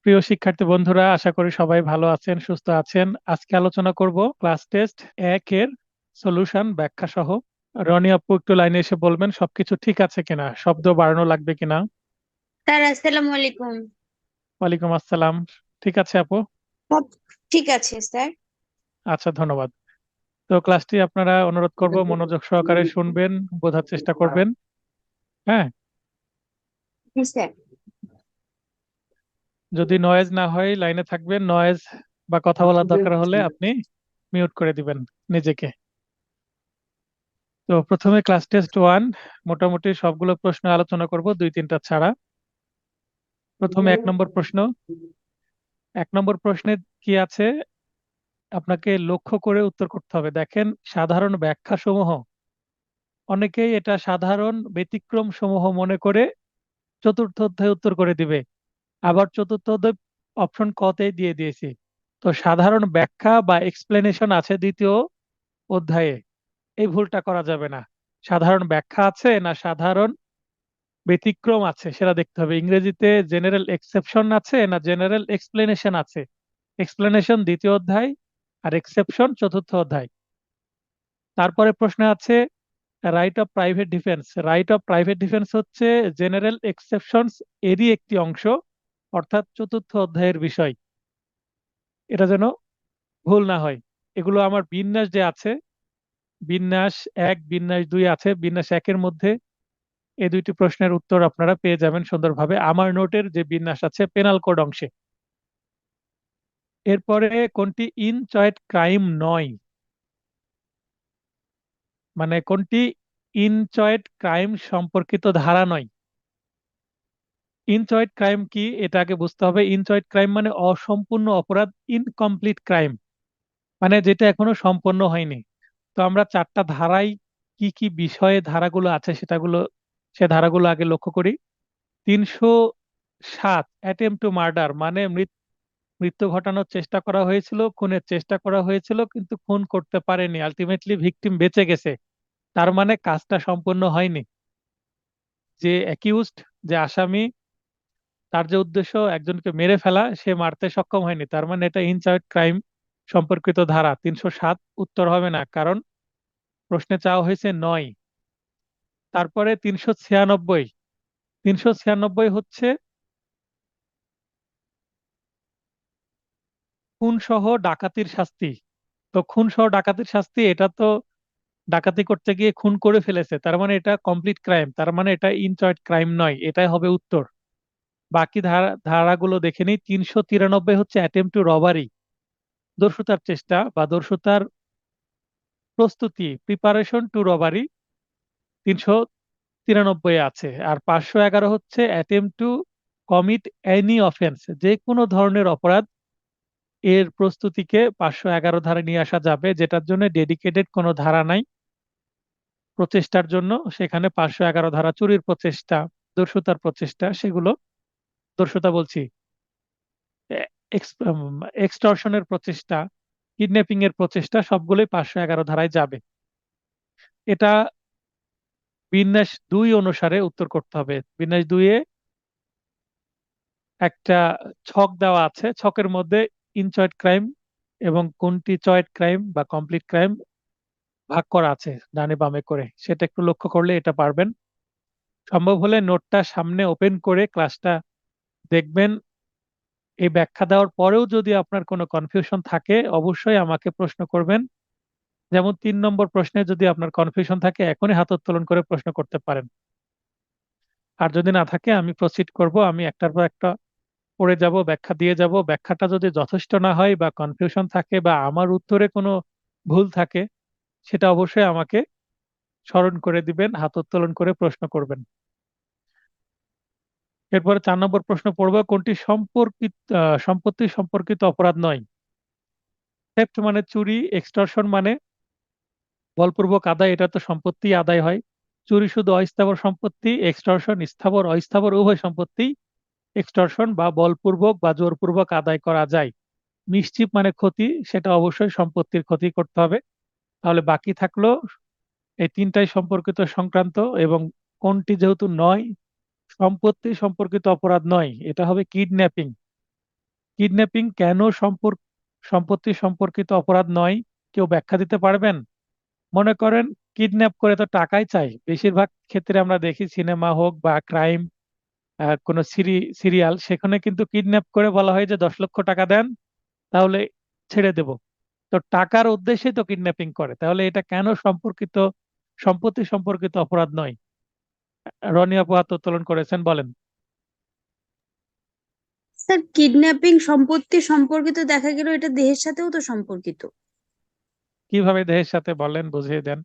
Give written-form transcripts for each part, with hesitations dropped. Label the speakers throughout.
Speaker 1: প্রিয় শিক্ষার্থী বন্ধুরা, আশা করি সবাই ভালো আছেন, সুস্থ আছেন। আজকে আলোচনা করব ক্লাস টেস্ট 1 এর সলিউশন ব্যাখ্যা সহ। রনি আপু একটু লাইনে এসে বলবেন সবকিছু ঠিক আছে কিনা, শব্দ বাড়ানো লাগবে কিনা।
Speaker 2: স্যার আসসালামু আলাইকুম।
Speaker 1: ওয়ালাইকুম আসসালাম। ঠিক আছে আপু?
Speaker 2: সব ঠিক আছে স্যার।
Speaker 1: আচ্ছা, ধন্যবাদ। তো ক্লাসটি আপনারা অনুরোধ করব মনোযোগ সহকারে শুনবেন, বোঝার চেষ্টা করবেন। হ্যাঁ,
Speaker 2: জি স্যার।
Speaker 1: যদি নয়েজ না হয় লাইনে থাকবেন, নয়েজ বা কথা বলার দরকার হলে আপনি মিউট করে দিবেন নিজেকে। তো প্রথমে ক্লাস টেস্ট 1, মোটামুটি সবগুলো প্রশ্ন আলোচনা করব, 2-3টা ছাড়া। প্রথমে 1 নম্বর প্রশ্ন। 1 নম্বর প্রশ্নে কি আছে আপনাকে লক্ষ্য করে উত্তর করতে হবে। দেখেন, সাধারণ ব্যাখ্যা সমূহ, অনেকেই এটা সাধারণ ব্যতিক্রম সমূহ মনে করে চতুর্থ অধ্যায়ে উত্তর করে দিবে। আবার চতুর্থ অধ্যায় অপশন ক তেই দিয়ে দিয়েছি। তো সাধারণ ব্যাখ্যা বা এক্সপ্লেনেশন আছে দ্বিতীয় অধ্যায়ে, এই ভুলটা করা যাবে না। সাধারণ ব্যাখ্যা আছে না সাধারণ ব্যতিক্রম আছে সেটা দেখতে হবে। ইংরেজিতে জেনারেল এক্সেপশন আছে না জেনারেল এক্সপ্লেনেশন আছে। এক্সপ্লেনেশন দ্বিতীয় অধ্যায় আর এক্সেপশন চতুর্থ অধ্যায়। তারপরে প্রশ্ন আছে right of private defence. Right of private defence হচ্ছে জেনারেল এক্সেপশনস এরই একটি অংশ, অর্থাৎ চতুর্থ অধ্যায়ের বিষয়। এটা যেন ভুল না হয়। এগুলো আমার বিন্যাস যে আছে, বিন্যাস 1, বিন্যাস 2 আছে। বিন্যাস 1-এর মধ্যে এই দুইটি প্রশ্নের উত্তর আপনারা পেয়ে যাবেন সুন্দরভাবে আমার নোটের যে বিন্যাস আছে পেনাল কোড অংশে। এরপরে কোনটি ইনচয়েড ক্রাইম নয়, মানে কোনটি ইনচয়েড ক্রাইম সম্পর্কিত ধারা নয়। ইনচয়েড ক্রাইম কি এটা আগে বুঝতে হবে। ইনচয়েড ক্রাইম মানে অসম্পূর্ণ অপরাধ, ইনকমপ্লিট ক্রাইম মানে যেটা এখনো সম্পন্ন হয়নি। তো আমরা 4টা ধারায় কি কি বিষয়ে ধারাগুলো আছে সে ধারাগুলো আগে লক্ষ্য করি। 307 অ্যাটেম্প টু মার্ডার মানে মৃত্যু ঘটানোর চেষ্টা করা হয়েছিল, খুনের চেষ্টা করা হয়েছিল কিন্তু খুন করতে পারেনি, আলটিমেটলি ভিকটিম বেঁচে গেছে, তার মানে কাজটা সম্পূর্ণ হয়নি। যে অ্যাকিউজড, যে আসামি, তার যে উদ্দেশ্য একজনকে মেরে ফেলা, সে মারতে সক্ষম হয়নি, তার মানে এটা ইনচার্জ ক্রাইম সম্পর্কিত ধারা। 307 উত্তর হবে না, কারণ প্রশ্নে চাওয়া হয়েছে 9। তারপরে 396। 396 হচ্ছে খুন সহ ডাকাতির শাস্তি। তো খুন সহ ডাকাতির শাস্তি, এটা তো ডাকাতি করতে গিয়ে খুন করে ফেলেছে, তার মানে এটা কমপ্লিট ক্রাইম, তার মানে এটা ইনচয়েড ক্রাইম নয়, এটাই হবে উত্তর। বাকি ধারাগুলো দেখে নিই। 393 হচ্ছে অ্যাটেম্প টু রবারি, দস্যুতার চেষ্টা বা দস্যুতার প্রস্তুতি, প্রিপারেশন টু রবারি, 393 আছে। আর 511 হচ্ছে attempt to commit any offence, যে কোনো ধরনের অপরাধ, এর প্রস্তুতিকে 511 ধারা নিয়ে আসা যাবে, যেটার জন্য ডেডিকেটেড কোনো ধারা নাই প্রচেষ্টার জন্য। সেখানে 511 ধারা, চুরির প্রচেষ্টা, দস্যুতার প্রচেষ্টা, সেগুলো, দস্যুতা বলছি, এক্সটর্শনের প্রচেষ্টা, কিডন্যাপিং এর প্রচেষ্টা, সবগুলোই 511 ধারায় যাবে। এটা বিন্যাস 2 অনুসারে উত্তর করতে হবে। বিন্যাস 2-এ একটা ছক দেওয়া আছে, ছকের মধ্যে ইনচয়েড ক্রাইম এবং কোনটি চয়েড ক্রাইম বা কমপ্লিট ক্রাইম ভাগ করা আছে ডানে বামে করে, সেটা একটু লক্ষ্য করলে এটা পারবেন। সম্ভব হলে নোটটা সামনে ওপেন করে ক্লাসটা দেখবেন। এই ব্যাখ্যা দেওয়ার পরেও যদি আপনার কোনো কনফিউশন থাকে অবশ্যই আমাকে প্রশ্ন করবেন। যেমন 3 নম্বর প্রশ্নে যদি আপনার কনফিউশন থাকে এখনই হাত উত্তোলন করে প্রশ্ন করতে পারেন। আর যদি না থাকে আমি প্রসিড করব, আমি একটার পর একটা পড়ে যাব, ব্যাখ্যা দিয়ে যাব। ব্যাখ্যাটা যদি যথেষ্ট না হয় বা কনফিউশন থাকে বা আমার উত্তরে কোনো ভুল থাকে, সেটা অবশ্যই আমাকে স্মরণ করে দিবেন, হাত উত্তোলন করে প্রশ্ন করবেন। এরপরে 4 নম্বর প্রশ্ন পড়বো, কোনটি সম্পত্তি সম্পর্কিত অপরাধ নয়। থেফট মানে চুরি, এক্সটর্শন মানে বলপূর্বক আদায়, এটা তো সম্পত্তি আদায় হয়। চুরি শুধু অস্থাবর সম্পত্তি, এক্সটর্শন স্থাবর অস্থাবর উভয় সম্পত্তি এক্সটর্শন বা বলপূর্বক বা জোরপূর্বক আদায় করা যায়। মিসচিফ মানে ক্ষতি, সেটা অবশ্যই সম্পত্তির ক্ষতি করতে হবে। তাহলে বাকি থাকলো এই 3টাই সম্পর্কিত সংক্রান্ত, এবং কোনটি যেহেতু নয়, সম্পত্তি সম্পর্কিত অপরাধ নয়, এটা হবে কিডন্যাপিং। কিডন্যাপিং কেন সম্পত্তি সম্পর্কিত অপরাধ নয়, কেউ ব্যাখ্যা দিতে পারবেন? মনে করেন কিডন্যাপ করে তো টাকাই চাই, বেশিরভাগ ক্ষেত্রে আমরা দেখি সিনেমা হোক বা ক্রাইম, কোনো সিরিয়াল, সেখানে কিন্তু কিডন্যাপ করে বলা হয় যে 10 লক্ষ টাকা দেন তাহলে ছেড়ে দেব। তো টাকার উদ্দেশ্যে তো কিডন্যাপিং করে, তাহলে এটা কেন সম্পত্তি সম্পর্কিত অপরাধ নয়? রনি আপু হাত উত্তোলন করেছেন, বলেন।
Speaker 2: স্যার কিডন্যাপিং সম্পত্তি সম্পর্কিত, দেখা গেল এটা দেহের সাথেও তো সম্পর্কিত।
Speaker 1: কিভাবে দেহের সাথে, বলেন, বুঝিয়ে দেন।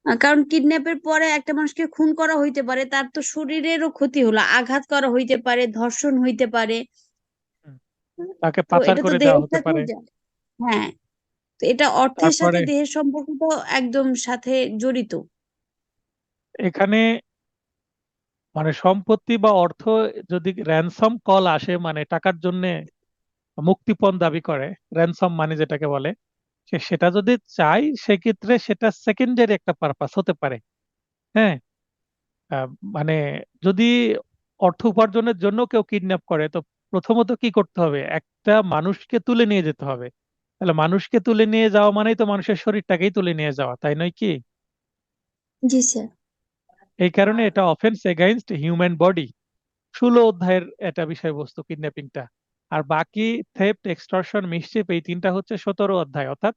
Speaker 2: কারণ কিডন্যাপের পরে একটা মানুষকে খুন করা হইতে পারে, তার তো শরীরেরও ক্ষতি হলো, আঘাত করা হইতে পারে, ধর্ষণ হইতে পারে।
Speaker 1: হুম, তাকে
Speaker 2: তো
Speaker 1: পাচার
Speaker 2: এটা তো
Speaker 1: করে দেওয়া
Speaker 2: দেহের
Speaker 1: হতে
Speaker 2: সাথেও
Speaker 1: পারে।
Speaker 2: যায়। হ্যাঁ, তো এটা অর্থের সাথে
Speaker 1: তারপরে
Speaker 2: দেহের সম্পর্ক তো একদম সাথে জড়িত।
Speaker 1: এখানে মানে সম্পত্তি বা অর্থ, যদি র্যানসম কল আসে মানে টাকার জন্য মুক্তিপণ দাবি করে, র্যানসম মানে যেটাকে বলে, সেটা যদি চাই সেক্ষেত্রে সেটা সেকেন্ডারি একটা পারপাস হতে পারে। হ্যাঁ, আহ, মানে যদি অর্থ উপার্জনের জন্য কেউ কিডন্যাপ করে, তো প্রথমত কি করতে হবে, একটা মানুষকে তুলে নিয়ে যেতে হবে। তাহলে মানুষকে তুলে নিয়ে যাওয়া মানেই তো মানুষের শরীরটাকেই তুলে নিয়ে যাওয়া, তাই নয় কি?
Speaker 2: জি স্যার।
Speaker 1: এই কারণে এটা অফেন্স এগেইনস্ট হিউম্যান বডি, 16 অধ্যায়ের এটা বিষয়বস্তু কিডন্যাপিংটা। আর বাকি থেফট, এক্সটর্শন, মিসচিফ, এই তিনটা হচ্ছে 17 অধ্যায়, অর্থাৎ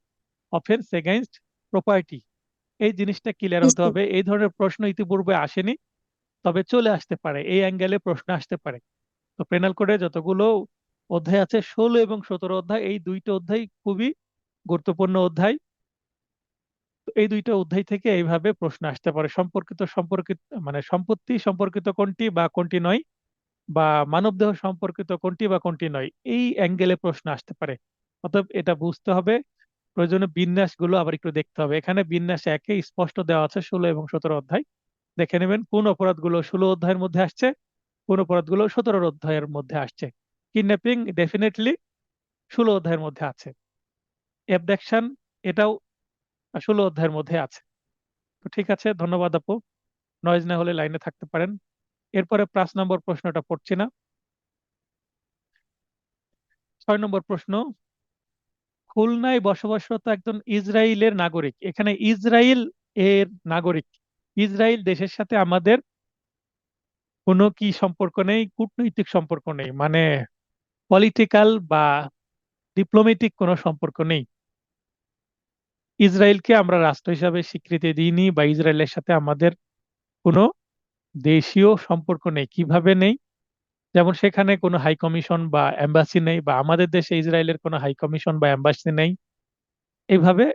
Speaker 1: অফেন্স এগেইনস্ট প্রপার্টি। এই জিনিসটা ক্লিয়ার
Speaker 2: জি
Speaker 1: হতে
Speaker 2: স্যার।
Speaker 1: হবে। এই ধরনের প্রশ্ন ইতিপূর্বে আসেনি, তবে চলে আসতে পারে, এই অ্যাঙ্গেলে প্রশ্ন আসতে পারে। তো পেনাল কোডে যতগুলো অধ্যায় আছে, 16 এবং 17 অধ্যায়, এই দুইটা অধ্যায় খুবই গুরুত্বপূর্ণ অধ্যায়। তো এই দুইটা অধ্যায় থেকে এইভাবে প্রশ্ন আসতে পারে, সম্পর্কিত সম্পর্কিত মানে সম্পত্তি সম্পর্কিত কোনটি বা কোনটি নয়, বা মানবদেহ সম্পর্কিত কোনটি বা কোনটি নয়, এই অ্যাঙ্গেলে প্রশ্ন আসতে পারে। অতএব এটা বুঝতে হবে। প্রয়োজনে বিন্যাসগুলো আবার একটু দেখতে হবে, এখানে বিন্যাস একে স্পষ্ট দেওয়া আছে 16 এবং 17 অধ্যায়। দেখে নেবেন কোন অপরাধগুলো 16 অধ্যায়ের মধ্যে আসছে, কোন অপরাধগুলো 17 অধ্যায়ের মধ্যে আসছে। কিডন্যাপিং ডেফিনেটলি 16 অধ্যায়ের মধ্যে আছে। অ্যাবডাকশন এটাও 16 অধ্যায়ের মধ্যে আছে। তো ঠিক আছে, ধন্যবাদ আপু। নয়েজ না হলে লাইনে থাকতে পারেন। এরপরে 5 নম্বর প্রশ্নটা পড়ছি না। 6 নম্বর প্রশ্ন, খুলনায় বসবাসরত একজন ইসরায়েলের নাগরিক, এখানে ইসরায়েল এর নাগরিক, ইসরায়েল দেশের সাথে আমাদের কোনো কি সম্পর্ক নেই, কূটনৈতিক সম্পর্ক নেই, মানে পলিটিক্যাল বা ডিপ্লোম্যাটিক কোনো সম্পর্ক নেই। ইসরায়েলকে আমরা রাষ্ট্র হিসাবে স্বীকৃতি দিইনি, বা ইসরায়েলের সাথে আমাদের কোনো দেশীয় সম্পর্ক নেই। কিভাবে নেই? যেমন সেখানে কোনো হাই কমিশন বা এম্বাসি নেই, বা আমাদের দেশে ইসরায়েলের কোনো হাই কমিশন বা এম্বাসি নেই। এইভাবে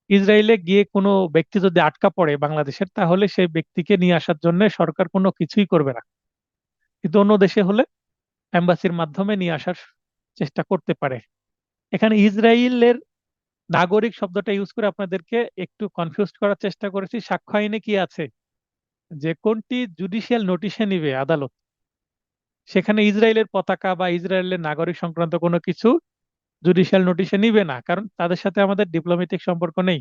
Speaker 1: ইসরায়েলে গিয়ে কোনো ব্যক্তি যদি আটকা পড়ে বাংলাদেশের, তাহলে সেই ব্যক্তিকে নিয়ে আসার জন্য সরকার কোনো কিছুই করবে না। কিন্তু অন্য দেশে হলে এম্বাসির মাধ্যমে নিয়ে আসার চেষ্টা করতে পারে। এখানে ইসরায়েলের নাগরিক শব্দটা ইউজ করে আপনাদেরকে একটু কনফিউজ করার চেষ্টা করেছি। সাক্ষ্য আইনে কি আছে যে কোনটি জুডিশিয়াল নোটিশে নিবে আদালত, সেখানে ইসরায়েলের পতাকা বা ইসরায়েলের নাগরিক সংক্রান্ত কোনো কিছু জুডিশিয়াল নোটিশে নিবে না, কারণ তাদের সাথে আমাদের ডিপ্লোম্যাটিক সম্পর্ক নেই।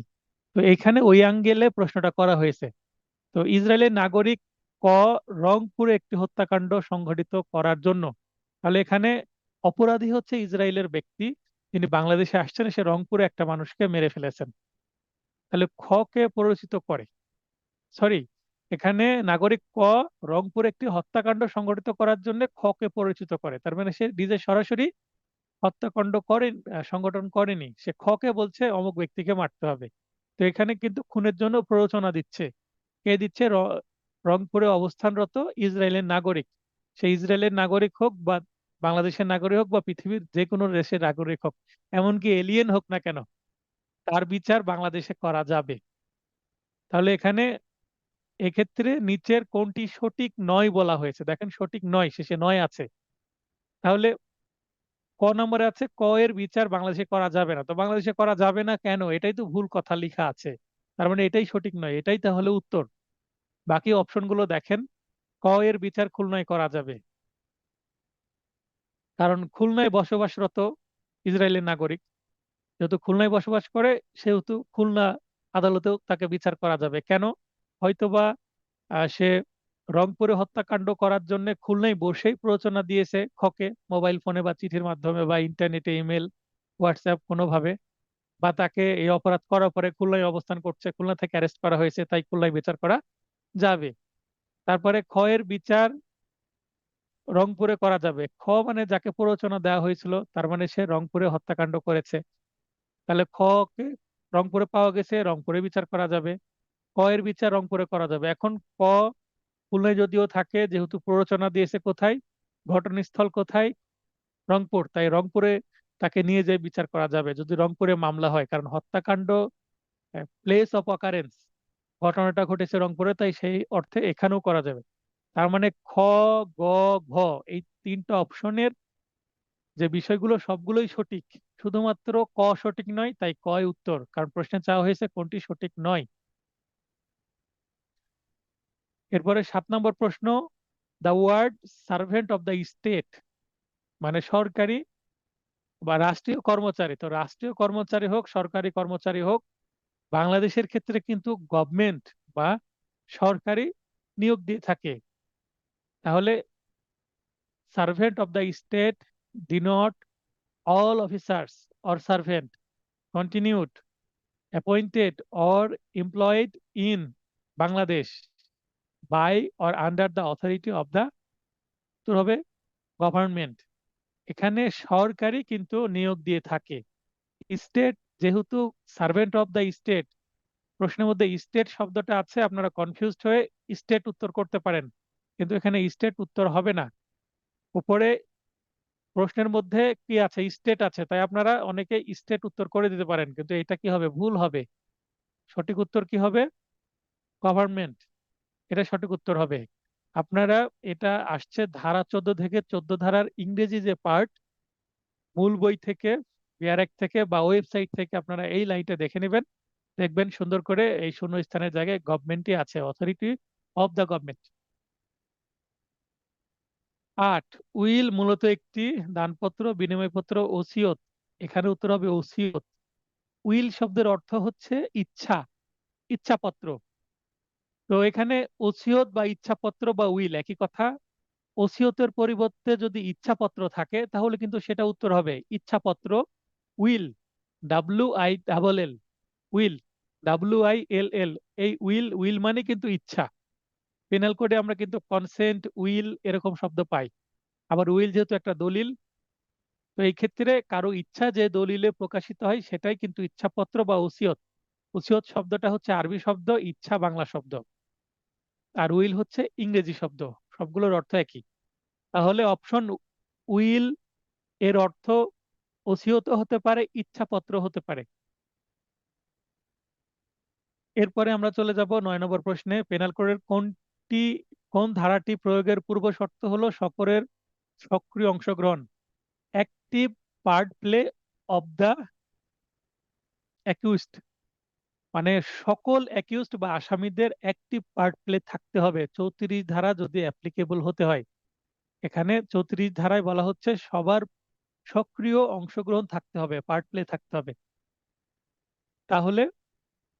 Speaker 1: তো এখানে ওই অ্যাঙ্গেলে প্রশ্নটা করা হয়েছে। তো ইসরায়েলের নাগরিক ক রংপুরে একটি হত্যাকাণ্ড সংঘটিত করার জন্য, তাহলে এখানে অপরাধী হচ্ছে ইসরায়েলের ব্যক্তি, তিনি বাংলাদেশে আসছেন, সে রংপুরে একটা মানুষকে মেরে ফেলেছেন। তাহলে খ কে প্ররোচিত করে, সরি, এখানে নাগরিক ক রংপুরে একটি হত্যাকাণ্ড সংঘটিত করার জন্য খ কে পরিচিত করে, তার মানে সে নিজে সরাসরি হত্যাকাণ্ড করেন, সংগঠন করেনি, সে খ কে বলছে অমুক ব্যক্তিকে মারতে হবে। তো এখানে কিন্তু খুনের জন্য প্ররোচনা দিচ্ছে। কে দিচ্ছে? রংপুরে অবস্থানরত ইসরায়েলের নাগরিক। সে ইসরায়েলের নাগরিক হোক বা বাংলাদেশের নাগরিক হোক বা পৃথিবীর যে কোনো দেশের নাগরিক হোক, এমনকি এলিয়েন হোক না কেন, তার বিচার বাংলাদেশে করা যাবে। তাহলে এখানে এক্ষেত্রে নিচের কোনটি সঠিক নয় বলা হয়েছে, দেখেন সঠিক নয়, শেষে নয় আছে। তাহলে ক নম্বরে আছে ক এর বিচার বাংলাদেশে করা যাবে না। তো বাংলাদেশে করা যাবে না কেন, এটাই তো ভুল কথা লেখা আছে, তার মানে এটাই সঠিক নয়, এটাই তাহলে উত্তর। বাকি অপশনগুলো দেখেন। ক এর বিচার খুলনায় করা যাবে, কারণ খুলনায় বসবাসরত ইসরায়েলের নাগরিক, যেহেতু খুলনায় বসবাস করে, সেহেতু খুলনা আদালতেও তাকে বিচার করা যাবে। কেন? হয়তোবা সে রংপুরে হত্যাকাণ্ড করার জন্য খুলনায় বসেই প্ররোচনা দিয়েছে খকে, মোবাইল ফোনে বা চিঠির মাধ্যমে বা ইন্টারনেটে, ইমেল, হোয়াটসঅ্যাপ কোনোভাবে, বা তাকে এই অপরাধ করার পরে খুলনায় অবস্থান করছে, খুলনা থেকে অ্যারেস্ট করা হয়েছে, তাই খুলনায় বিচার করা যাবে। তারপরে খ এর বিচার রংপুরে করা যাবে। খ মানে যাকে প্ররোচনা দেওয়া হয়েছিল, তার মানে সে রংপুরে হত্যাকাণ্ড করেছে, তাহলে খ কে রংপুরে পাওয়া গেছে, রংপুরে বিচার করা যাবে। ক এর বিচার রংপুরে করা যাবে। এখন ক খুলনায় যদিও থাকে, যেহেতু প্ররোচনা দিয়েছে কোথায়, ঘটনাস্থল কোথায়, রংপুর, তাই রংপুরে তাকে নিয়ে যেয়ে বিচার করা যাবে যদি রংপুরে মামলা হয়, কারণ হত্যাকাণ্ড প্লেস অফ অকারেন্স, ঘটনাটা ঘটেছে রংপুরে, তাই সেই অর্থে এখানেও করা যাবে। তার মানে খ, গ, ঘ এই তিনটা অপশনের যে বিষয়গুলো সবগুলোই সঠিক, শুধুমাত্র ক সঠিক নয়, তাই কয় উত্তর, কারণ প্রশ্নে চাওয়া হয়েছে কোনটি সঠিক নয়। এরপরে 7 নম্বর প্রশ্ন, the word servant of the state মানে সরকারি বা রাষ্ট্রীয় কর্মচারী, তো রাষ্ট্রীয় কর্মচারী হোক সরকারি কর্মচারী হোক, বাংলাদেশের ক্ষেত্রে কিন্তু গভর্নমেন্ট বা সরকারি নিয়োগ দিয়ে থাকে। তাহলে servant of the state denote all officers or servant continued, appointed or employed in Bangladesh by or under the authority of the উত্তর হবে গভর্নমেন্ট। এখানে সরকারি কিন্তু নিয়োগ দিয়ে থাকে। স্টেট যেহেতু সার্ভেন্ট অফ দ্য স্টেট, প্রশ্নের মধ্যে স্টেট শব্দটা আছে, আপনারা কনফিউজড হয়ে স্টেট উত্তর করতে পারেন, কিন্তু এখানে স্টেট উত্তর হবে না। উপরে প্রশ্নের মধ্যে কি আছে, স্টেট আছে, তাই আপনারা অনেকে স্টেট উত্তর করে দিতে পারেন, কিন্তু এটা কি হবে, ভুল হবে। সঠিক উত্তর কি হবে, গভর্নমেন্ট, এটা সঠিক উত্তর হবে। আপনারা, এটা আসছে ধারা 14 থেকে, 14 ধারার ইংরেজি যে পার্ট, মূল বই থেকে, বিআরএক থেকে বা ওয়েবসাইট থেকে আপনারা এই লাইনটা দেখে নেবেন, দেখবেন সুন্দর করে এই শূন্য স্থানের জায়গায় গভর্নমেন্টই আছে, authority of the government. 8, will মূলত একটি দানপত্র, বিনিময়পত্র, ওসিয়ত, এখানে উত্তর হবে ওসিয়ত। উইল শব্দের অর্থ হচ্ছে ইচ্ছা, ইচ্ছাপত্র। তো এখানে ওসিয়ত বা ইচ্ছাপত্র বা উইল একই কথা। ওসিয়তের পরিবর্তে যদি ইচ্ছাপত্র থাকে তাহলে কিন্তু সেটা উত্তর হবে ইচ্ছাপত্র, উইল, WILL, উইল, WILL, এই উইল, উইল মানে কিন্তু ইচ্ছা। পেনাল কোডে আমরা কিন্তু কনসেন্ট, উইল এরকম শব্দ পাই। আবার উইল যেহেতু একটা দলিল, তো এই ক্ষেত্রে কারো ইচ্ছা যে দলিলে প্রকাশিত হয় সেটাই কিন্তু ইচ্ছাপত্র বা ওসিয়ত। ওসিয়ত শব্দটা হচ্ছে আরবি শব্দ, ইচ্ছা বাংলা শব্দ, আর উইল হচ্ছে ইংরেজি শব্দ, সবগুলোর অর্থ একই। তাহলে অপশন উইল এর অর্থ ওসিয়ত হতে পারে, ইচ্ছাপত্র হতে পারে। এরপরে আমরা চলে যাব 9 নম্বর প্রশ্নে, পেনাল কোডের কোন ধারাটি প্রয়োগের পূর্ব শর্ত হলো সকলের সক্রিয় অংশগ্রহণ, active part play of the accused, মানে সকল অ্যাকিউজড বা আসামিদের অ্যাক্টিভ পার্ট প্লে থাকতে হবে 34 ধারা যদি অ্যাপ্লিকেবল হতে হয়। এখানে 34 ধারায় বলা হচ্ছে সবার সক্রিয় অংশগ্রহণ থাকতে হবে, পার্ট প্লে থাকতে হবে। তাহলে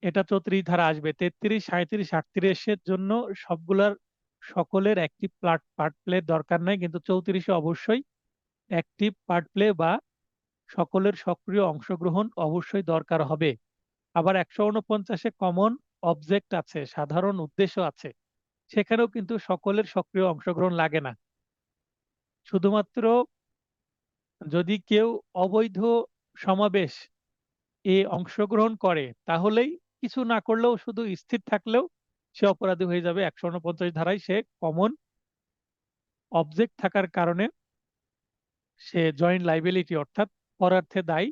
Speaker 1: এটা 34 ধারা আসবে। 33, 37, 38-এর জন্য সবগুলার সকলের অ্যাক্টিভ পার্ট প্লে দরকার নাই, কিন্তু 34-এ অবশ্যই অ্যাক্টিভ পার্ট প্লে বা সকলের সক্রিয় অংশগ্রহণ অবশ্যই দরকার হবে। আবার 149-এ কমন অবজেক্ট আছে, সাধারণ উদ্দেশ্য আছে, সেখানেও কিন্তু সকলের সক্রিয় অংশগ্রহণ লাগে না। শুধুমাত্র যদি কেউ অবৈধ সমাবেশ এ অংশগ্রহণ করে তাহলেই, কিছু না করলেও, শুধু স্থির থাকলেও সে অপরাধী হয়ে যাবে। 149 ধারায় সে কমন অবজেক্ট থাকার কারণে সে জয়েন্ট লাইবিলিটি অর্থাৎ পরার্থে দায়ী,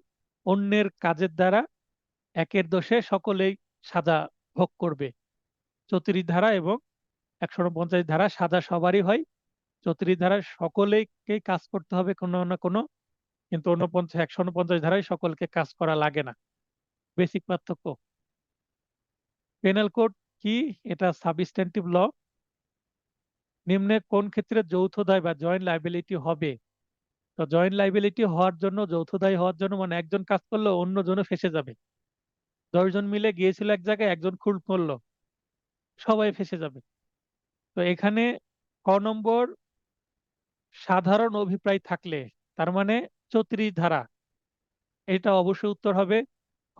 Speaker 1: অন্যের কাজের দ্বারা একের দোষে সকলেই সাজা ভোগ করবে। 34 ধারা এবং 149 ধারা সাজা সবারই হয়। 34 ধারায় সকলেই কাজ করতে হবে কোনো না কোনো, কিন্তু 149 ধারায় সকলকে কাজ করা লাগে না। বেসিক পার্থক্য। পেনাল কোড কি, এটা সাবস্ট্যান্টিভ ল। নিম্নে কোন ক্ষেত্রে যৌথ দায় বা জয়েন্ট লাইবিলিটি হবে, তো জয়েন্ট লাইবিলিটি হওয়ার জন্য, যৌথ দায় হওয়ার জন্য, মানে একজন কাজ করলো অন্য জনও ফেঁসে যাবে। 10 জন মিলে গিয়েছিল এক জায়গায়, একজন খুন করলো, সবাই ফেঁসে যাবে। তো এখানে ক নম্বর সাধারণ অভিপ্রায় থাকলে, তার মানে 34 ধারা, এটা অবশ্যই উত্তর হবে।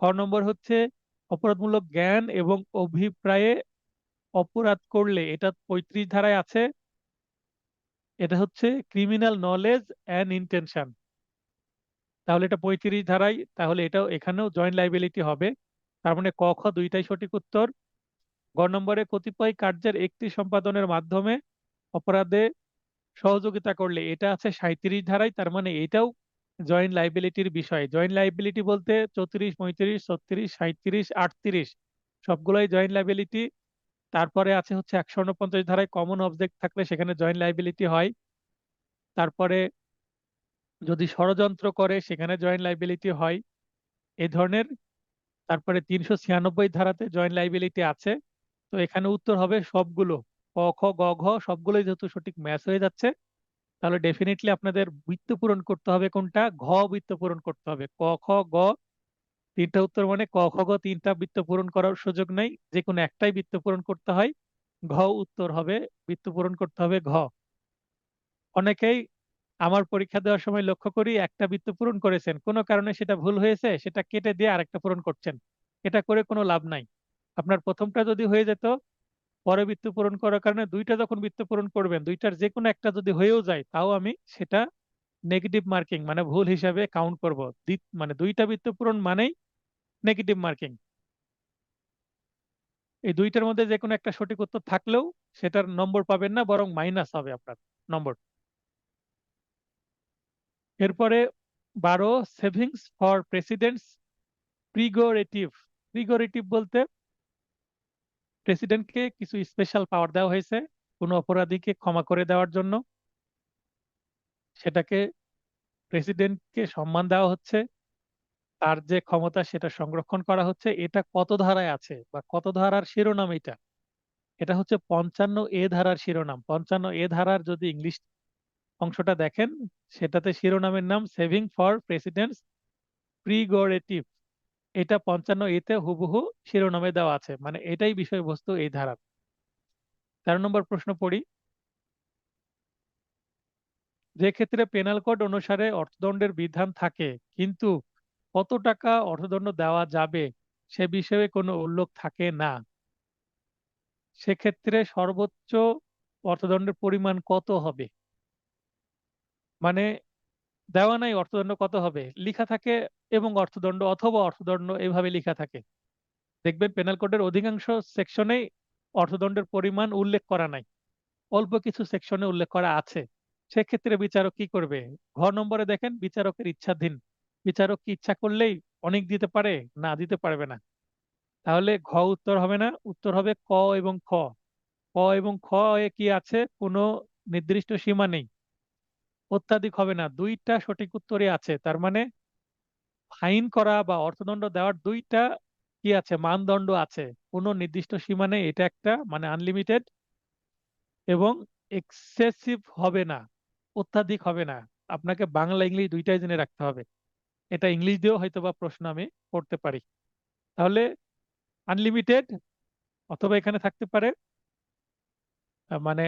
Speaker 1: খ নম্বর হচ্ছে অপরাধমূলক জ্ঞান এবং অভিপ্রায়ে অপরাধ করলে, এটা 35 ধারায় আছে, এটা হচ্ছে ক্রিমিনাল নলেজ অ্যান্ড ইন্টেনশন, তাহলে এটা 35 ধারায়, তাহলে এটাও এখানেও জয়েন্ট লাইবিলিটি হবে। তার মানে ক খ দুইটাই সঠিক উত্তর। গ নম্বরে কতিপয় কার্যের একটি সম্পাদনের মাধ্যমে অপরাধে সহযোগিতা করলে, এটা আছে 37 ধারায়, তার মানে এটাও জয়েন্ট লাইবিলিটির বিষয়। জয়েন্ট লাইবিলিটি বলতে 34, 35, 36, 37, 38 সবগুলোই জয়েন্ট লাইবিলিটি। তারপরে আছে হচ্ছে 149 ধারায় কমন অবজেক্ট থাকলে সেখানে জয়েন্ট লাইবিলিটি হয়। তারপরে যদি ষড়যন্ত্র করে সেখানে জয়েন্ট লাইবিলিটি হয়, এই ধরনের। তারপরে 396 ধারাতে জয়েন্ট লাইবিলিটি আছে। তো এখানে উত্তর হবে সবগুলো, ক খ গ ঘ সবগুলোই যেহেতু সঠিক ম্যাচ হয়ে যাচ্ছে, তাহলে ডেফিনেটলি আপনাদের বৃত্ত পূরণ করতে হবে কোনটা, ঘ বৃত্ত পূরণ করতে হবে। ক খ গ তিনটা উত্তর, মানে ক খ গ তিনটা বৃত্ত পূরণ করার সুযোগ নেই, যে কোনো একটাই বৃত্ত পূরণ করতে হয়। ঘ উত্তর হবে, বৃত্ত পূরণ করতে হবে ঘ। অনেকেই আমার পরীক্ষা দেওয়ার সময় লক্ষ্য করি একটা বৃত্ত পূরণ করেছেন, কোনো কারণে সেটা ভুল হয়েছে, সেটা কেটে দিয়ে আরেকটা পূরণ করছেন। এটা করে কোনো লাভ নাই। আপনার প্রথমটা যদি হয়ে যেত, পরে বৃত্ত পূরণ করার কারণে দুইটা যখন বৃত্ত পূরণ করবেন, দুইটার যে কোনো একটা যদি হয়েও যায়, তাও আমি সেটা নেগেটিভ মার্কিং মানে ভুল হিসাবে কাউন্ট করব। মানে দুইটা বৃত্ত পূরণ মানেই নেগেটিভ মার্কিং। এই দুইটার মধ্যে যে কোনো একটা সঠিক উত্তর থাকলেও সেটার নম্বর পাবেন না, বরং মাইনাস হবে আপনার নম্বর। এরপরে 12, সেভিংস ফর প্রেসিডেন্টস প্রিগোরেটিভ। প্রিগোরেটিভ বলতে প্রেসিডেন্টকে কিছু স্পেশাল পাওয়ার দেওয়া হয়েছে কোনো অপরাধীকে ক্ষমা করে দেওয়ার জন্য, সেটাকে প্রেসিডেন্টকে সম্মান দেওয়া হচ্ছে, তার যে ক্ষমতা সেটা সংরক্ষণ করা হচ্ছে। এটা কত ধারায় আছে বা কত ধারার শিরোনাম এটা? এটা হচ্ছে 55 এ ধারার শিরোনাম। 55 এ ধারার যদি ইংলিশ অংশটা দেখেন, সেটাতে শিরোনামের নাম সেভিং ফর প্রেসিডেন্টস প্রিগোরেটিভ। এটা 55 এতে হুবহু শিরোনামে দেওয়া আছে, মানে এটাই বিষয়বস্তু এই ধারার। 13 নম্বর প্রশ্ন পড়ি। যে ক্ষেত্রে পেনাল কোড অনুসারে অর্থদণ্ডের বিধান থাকে কিন্তু কত টাকা অর্থদণ্ড দেওয়া যাবে সে বিষয়ে কোনো উল্লেখ থাকে না, সেক্ষেত্রে সর্বোচ্চ অর্থদণ্ডের পরিমাণ কত হবে? মানে দেওয়া নাই অর্থদণ্ড কত হবে, লেখা থাকে এবং অর্থদণ্ড অথবা অর্থদণ্ড এভাবে লেখা থাকে। দেখবেন পেনাল কোডের অধিকাংশ সেকশনেই অর্থদণ্ডের পরিমাণ উল্লেখ করা নাই, অল্প কিছু সেকশনে উল্লেখ করা আছে। সেক্ষেত্রে বিচারক কি করবে? ঘ নম্বরে দেখেন বিচারকের ইচ্ছাধীন, বিচারক কি ইচ্ছা করলেই অনেক দিতে পারে, না দিতে পারবে না। তাহলে ঘ উত্তর হবে না, উত্তর হবে ক এবং খ। ক এবং খ এ কি আছে, কোনো নির্দিষ্ট সীমা নেই, অত্যাধিক হবে না, দুইটা সঠিক উত্তরই আছে। তার মানে ফাইন করা বা অর্থদণ্ড দেওয়ার দুইটা কি আছে, মানদণ্ড আছে। কোনো নির্দিষ্ট সীমা নেই, এটা একটা মানে আনলিমিটেড, এবং এক্সেসিভ হবে না, অত্যাধিক হবে না। আপনাকে বাংলা ইংলিশ দুইটাই জেনে রাখতে হবে। এটা ইংলিশ দিয়েও হয়তো বা প্রশ্ন আমি করতে পারি। তাহলে আনলিমিটেড, অথবা এখানে থাকতে পারে মানে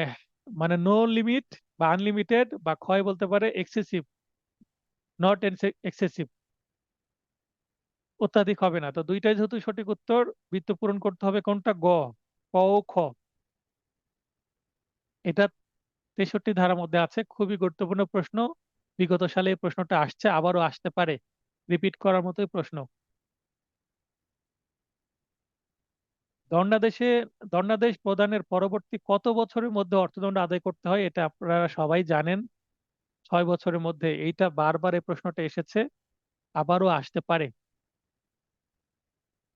Speaker 1: মানে নো লিমিট বা আনলিমিটেড, বা ক্ষয় বলতে পারে এক্সেসিভ, নট এক্সেসিভ, অত্যাধিক হবে না। তো দুইটাই যেহেতু সঠিক উত্তর, বৃত্ত পূরণ করতে হবে কোনটা, গ, ক ও খ। এটা 63 ধারার মধ্যে আছে, খুবই গুরুত্বপূর্ণ প্রশ্ন। বিগত সালে এই প্রশ্নটা আসছে, আবারও আসতে পারে, রিপিট করার মতোই প্রশ্ন। দণ্ডাদেশে দণ্ডাদেশ প্রদানের পরবর্তী কত বছরের মধ্যে অর্থদণ্ড আদায় করতে হয়, এটা আপনারা সবাই জানেন, 6 বছরের মধ্যে। এইটা বারবার এই প্রশ্নটা এসেছে, আবারও আসতে পারে।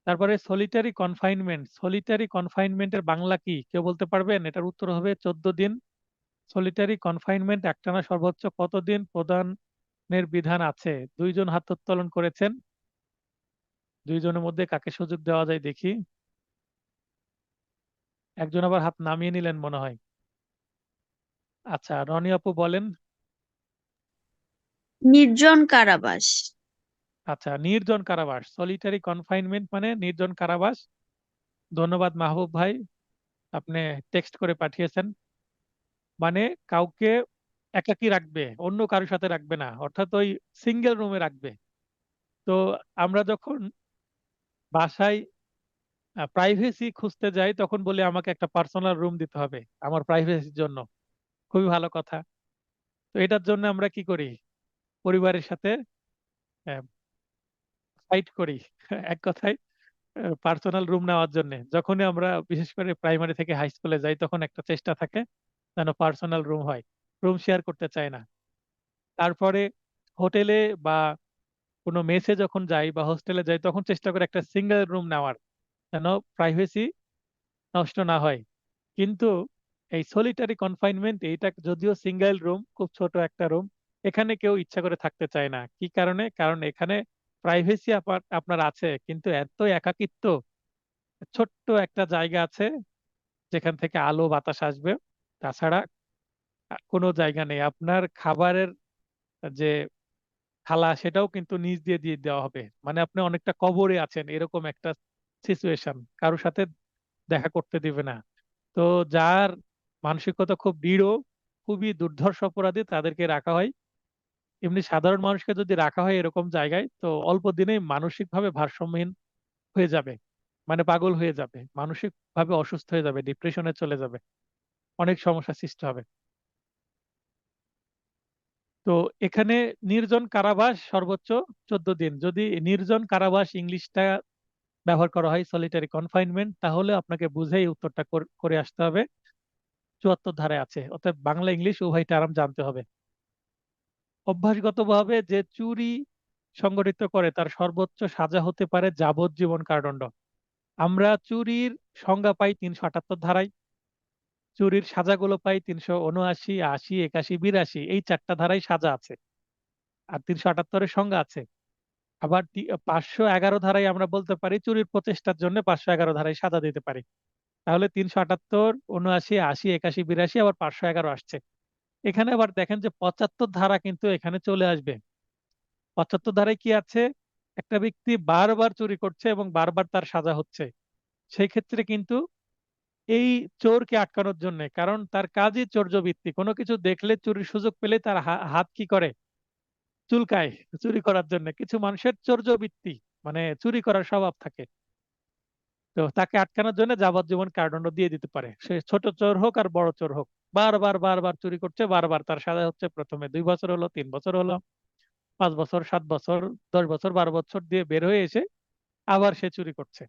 Speaker 1: তারপরে সলিটারি কনফাইনমেন্ট, সলিটারি কনফাইনমেন্টের বাংলা কি কেউ বলতে পারবেন? এটার উত্তর হবে 14 দিন। সলিটারি কনফাইনমেন্ট একটানা সর্বোচ্চ কতদিন প্রদানের বিধান আছে? দুইজন হাত উত্তোলন করেছেন, দুইজনের মধ্যে কাকে সুযোগ দেওয়া যায় দেখি। একজন আবার হাত নামিয়ে নিলেন মনে হয়। আচ্ছা, রনি আপু বলেন।
Speaker 2: নির্জন কারাবাস।
Speaker 1: আচ্ছা, নির্জন কারাবাস, সলিটারি কনফাইনমেন্ট মানে নির্জন কারাবাস। ধন্যবাদ মাহবুব ভাই। আপনি টেক্সট করে পাঠিয়েছেন, মানে কাউকে একাকী রাখবে, অন্য কারোর সাথে রাখবে না, অর্থাৎ ওই সিঙ্গেল রুমে রাখবে। তো আমরা যখন বাসায় প্রাইভেসি খুঁজতে যাই তখন বলি আমাকে একটা পার্সোনাল রুম দিতে হবে আমার প্রাইভেসির জন্য। খুবই ভালো কথা। তো এটার জন্য আমরা কি করি, পরিবারের সাথে ফাইট করি এক কথায় পার্সোনাল রুম নেওয়ার জন্য। যখনই আমরা বিশেষ করে প্রাইমারি থেকে হাই স্কুলে যাই তখন একটা চেষ্টা থাকে যেন পার্সোনাল রুম হয়, রুম শেয়ার করতে চায় না। তারপরে হোটেলে বা কোনো মেসে যখন যাই বা হোস্টেলে যাই তখন চেষ্টা করি একটা সিঙ্গেল রুম নেওয়ার, যেন প্রাইভেসি নষ্ট না হয়। কিন্তু এই সলিটারি কনফাইনমেন্ট, এইটা যদিও সিঙ্গেল রুম, খুব ছোট একটা রুম, এখানে কেউ ইচ্ছা করে থাকতে চায় না। কি কারণে? কারণ এখানে প্রাইভেসি আপনার আছে, কিন্তু এত একাকিত্ব। ছোট্ট একটা জায়গা আছে যেখান থেকে আলো বাতাস আসবে, তাছাড়া কোনো জায়গা নেই। আপনার খাবারের যে থালা সেটাও কিন্তু নিচ দিয়ে দিয়ে দেওয়া হবে, মানে আপনি অনেকটা কবরে আছেন, এরকম একটা সিচুয়েশন। কারোর সাথে দেখা করতে দিবে না। তো যার মানসিকতা খুব দৃঢ়, খুবই দুর্ধর্ষ অপরাধী, তাদেরকে রাখা হয়। এমনি সাধারণ মানুষকে যদি রাখা হয় এরকম জায়গায়, তো অল্প দিনেই মানসিকভাবে ভারসাম্যহীন হয়ে যাবে, মানে পাগল হয়ে যাবে, মানসিক ভাবে অসুস্থ হয়ে যাবে, ডিপ্রেশনে চলে যাবে, অনেক সমস্যা সৃষ্টি হবে। তো এখানে নির্জন কারাবাস সর্বোচ্চ 14 দিন। যদি নির্জন কারাবাস ইংলিশটা ব্যবহার করা হয়, সলিটারি কনফাইনমেন্ট, তাহলে আপনাকে বুঝেই উত্তরটা করে আসতে হবে। 74 ধারায় আছে, অর্থাৎ বাংলা ইংলিশ উভয় টার্ম জানতে হবে। অভ্যাসগতভাবে যে চুরি সংগঠিত করে তার সর্বোচ্চ সাজা হতে পারে যাবজ্জীবন কারাদণ্ড। আমরা চুরির সংজ্ঞা পাই 378 ধারায়, চুরির সাজাগুলো পাই 379, 80, 81, 82, এই 4টা ধারায় সাজা আছে, আর 378-এর সংজ্ঞা আছে। আবার 511 ধারায় আমরা বলতে পারি চুরির প্রচেষ্টার জন্য 511 ধারায় সাজা দিতে পারি। তাহলে 378, 79, 80, 81, 82, আবার 511 আসছে। এখানে আবার দেখেন যে 75 ধারা কিন্তু এখানে চলে আসবে। 75 ধারায় কি আছে? একটা ব্যক্তি বারবার চুরি করছে এবং বারবার তার সাজা হচ্ছে, সেই ক্ষেত্রে কিন্তু এই চোরকে আটকানোর জন্য, কারণ তার কাজই চোর্যবৃত্তি, কোনো কিছু দেখলে চুরির সুযোগ পেলে তার হাত কি করে, চুলকায় চুরি করার জন্য। কিছু মানুষের চোর্যবৃত্তি, মানে চুরি করার স্বভাব থাকে। তো তাকে আটকানোর জন্য যাবজ্জীবন কারাদণ্ড দিয়ে দিতে পারে, সে ছোট চোর হোক আর বড় চোর হোক। বারবার বারবার চুরি করছে, বারবার তার সাজা হচ্ছে, প্রথমে 2 বছর হলো, 3 বছর হলো, 5 বছর, 7 বছর, 10 বছর, 12 বছর দিয়ে বের হয়ে এসে আবার সে চুরি করছে।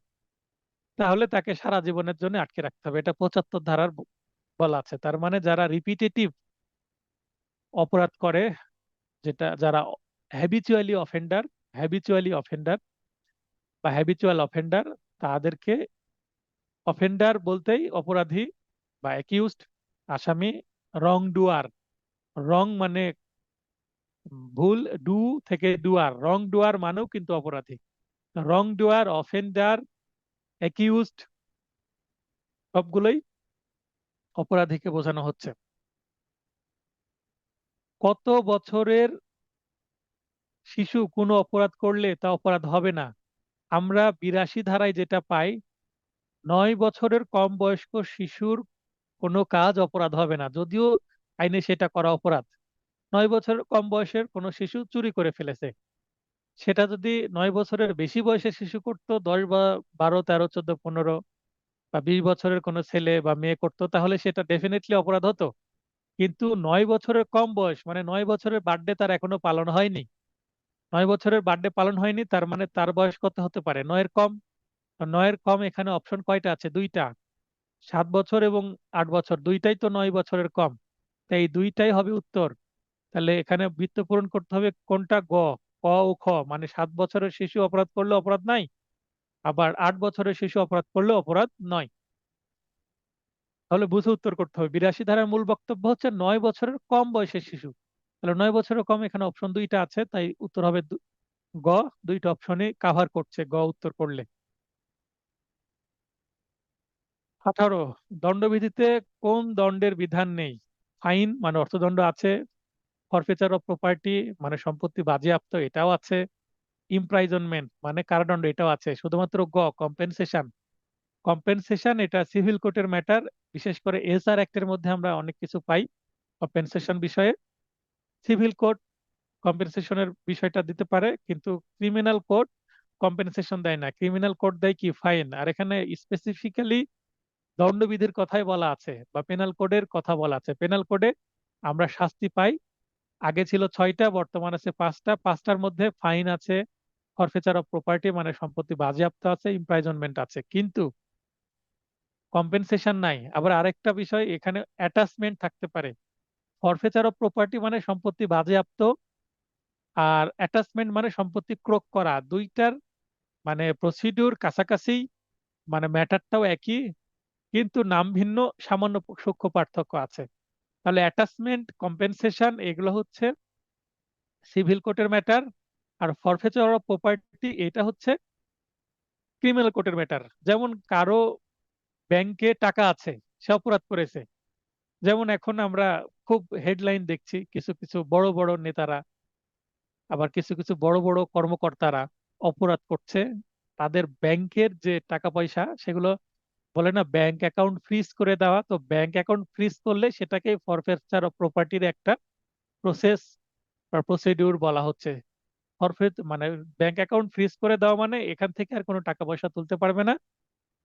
Speaker 1: তাহলে তাকে সারা জীবনের জন্য আটকে রাখতে হবে, এটা 75 ধারার বলা আছে। তার মানে যারা রিপিটেটিভ অপরাধ করে, যেটা যারা হ্যাবিচুয়ালি অফেন্ডার বা হ্যাবিচুয়াল অফেন্ডার, তাদেরকে, অফেন্ডার বলতেই অপরাধী বা অ্যাকিউজড, আসামি, রং ডুয়ার, রং মানে ভুল, ডু থেকে ডুয়ার, রং ডুয়ার মানেও কিন্তু অপরাধী। রং ডুয়ার, অফেন্ডার, অ্যাকিউজড, সবগুলোই অপরাধীকে বোঝানো হচ্ছে। কত বছরের শিশু কোনো অপরাধ করলে তা অপরাধ হবে না? আমরা 82 ধারায় যেটা পাই, 9 বছরের কম বয়স্ক শিশুর কোনো কাজ অপরাধ হবে না, যদিও আইনে সেটা করা অপরাধ। 9 বছরের কম বয়সের কোনো শিশু চুরি করে ফেলেছে, সেটা যদি 9 বছরের বেশি বয়সের শিশু করতো, 10 বা 12, 13, 14, 15 বা 20 বছরের কোনো ছেলে বা মেয়ে করতো, তাহলে সেটা ডেফিনেটলি অপরাধ হতো। কিন্তু 9 বছরের কম বয়স, মানে 9 বছরের বার্থডে তার এখনো পালন হয়নি, 9 বছরের বার্থডে পালন হয়নি, তার মানে তার বয়স কত হতে পারে? 9-এর কম। আর 9-এর কম এখানে অপশন কয়টা আছে? দুইটা, 7 বছর এবং 8 বছর, দুইটাই তো 9 বছরের কম। তাই এই দুইটাই হবে উত্তর। তাহলে এখানে বৃত্ত পূরণ করতে হবে কোনটা? গ, ক ও খ, মানে 7 বছরের শিশু অপরাধ করলে অপরাধ নাই, আবার 8 বছরের শিশু অপরাধ করলে অপরাধ নয়। তাহলে বুঝে উত্তর করতে হবে। 82 ধারার মূল বক্তব্য হচ্ছে 9 বছরের কম বয়সের শিশু। তাহলে 9 বছরের কম, এখানে অপশন দুইটা আছে, তাই উত্তর হবে গ। দুইটা অপশনে কাভার করছে গ উত্তর করলে। 18, দণ্ডবিধিতে কোন দণ্ডের বিধান নেই? ফাইন মানে অর্থদণ্ড আছে, ফরফেচার অফ প্রপার্টি মানে সম্পত্তি বাজেয়াপ্ত, এটাও আছে, ইমপ্রাইজনমেন্ট মানে কারাদণ্ড, এটাও আছে। শুধুমাত্র গ, কম্পেনসেশন, কম্পেনসেশন এটা সিভিল কোর্টের ম্যাটার, বিশেষ করে এসআর অ্যাক্টের মধ্যে আমরা অনেক কিছু পাই কম্পেনসেশন বিষয়ে। সিভিল কোর্ট কম্পেনসেশনের বিষয়টা দিতে পারে, কিন্তু ক্রিমিনাল কোর্ট কম্পেনসেশন দেয় না। ক্রিমিনাল কোর্ট দেয় কি, ফাইন। আর এখানে স্পেসিফিক্যালি দণ্ডবিধির কথাই বলা আছে, বা পেনাল কোডের কথা বলা আছে। পেনাল কোডে আমরা শাস্তি পাই, আগে ছিল 6টা, বর্তমান আছে 5টা। 5টার মধ্যে ফাইন আছে, ফরফেচার অফ প্রপার্টি মানে সম্পত্তি বাজেয়াপ্ত আছে, ইমপ্রাইজনমেন্ট আছে, কিন্তু কম্পেনসেশন নাই। আবার আরেকটা বিষয়, এখানে অ্যাটাচমেন্ট থাকতে পারে। ফরফেচার অফ প্রপার্টি মানে সম্পত্তি বাজেয়াপ্ত, আর অ্যাটাচমেন্ট মানে সম্পত্তি ক্রোক করা। দুইটার মানে প্রসিডিউর কাছাকাছি, মানে ম্যাটারটাও একই, কিন্তু নাম ভিন্ন, সামান্য সূক্ষ্ম পার্থক্য আছে। তাহলে অ্যাটাচমেন্ট, কম্পেনসেশন এগুলো হচ্ছে সিভিল কোর্টের ম্যাটার, আর ফরফেচার অফ প্রপার্টি এটা হচ্ছে ক্রিমিনাল কোর্টের ম্যাটার। যেমন কারো ব্যাংকে টাকা আছে, সে অপরাধ করেছে। যেমন এখন আমরা খুব হেডলাইন দেখছি, কিছু কিছু বড় বড় নেতারা, আবার কিছু কিছু বড় বড় কর্মকর্তারা অপরাধ করছে। তাদের ব্যাংকের যে টাকা পয়সা সেগুলো, বলে না ব্যাংক অ্যাকাউন্ট ফ্রিজ করে দেওয়া, তো ব্যাংক অ্যাকাউন্ট ফ্রিজ করলে সেটাকে ফরফেচার অফ প্রপার্টির একটা প্রসেস বা প্রসিডিউর বলা হচ্ছে। ফরফেট মানে ব্যাংক অ্যাকাউন্ট ফ্রিজ করে দেওয়া মানে এখান থেকে আর কোনো টাকা পয়সা তুলতে পারবে না,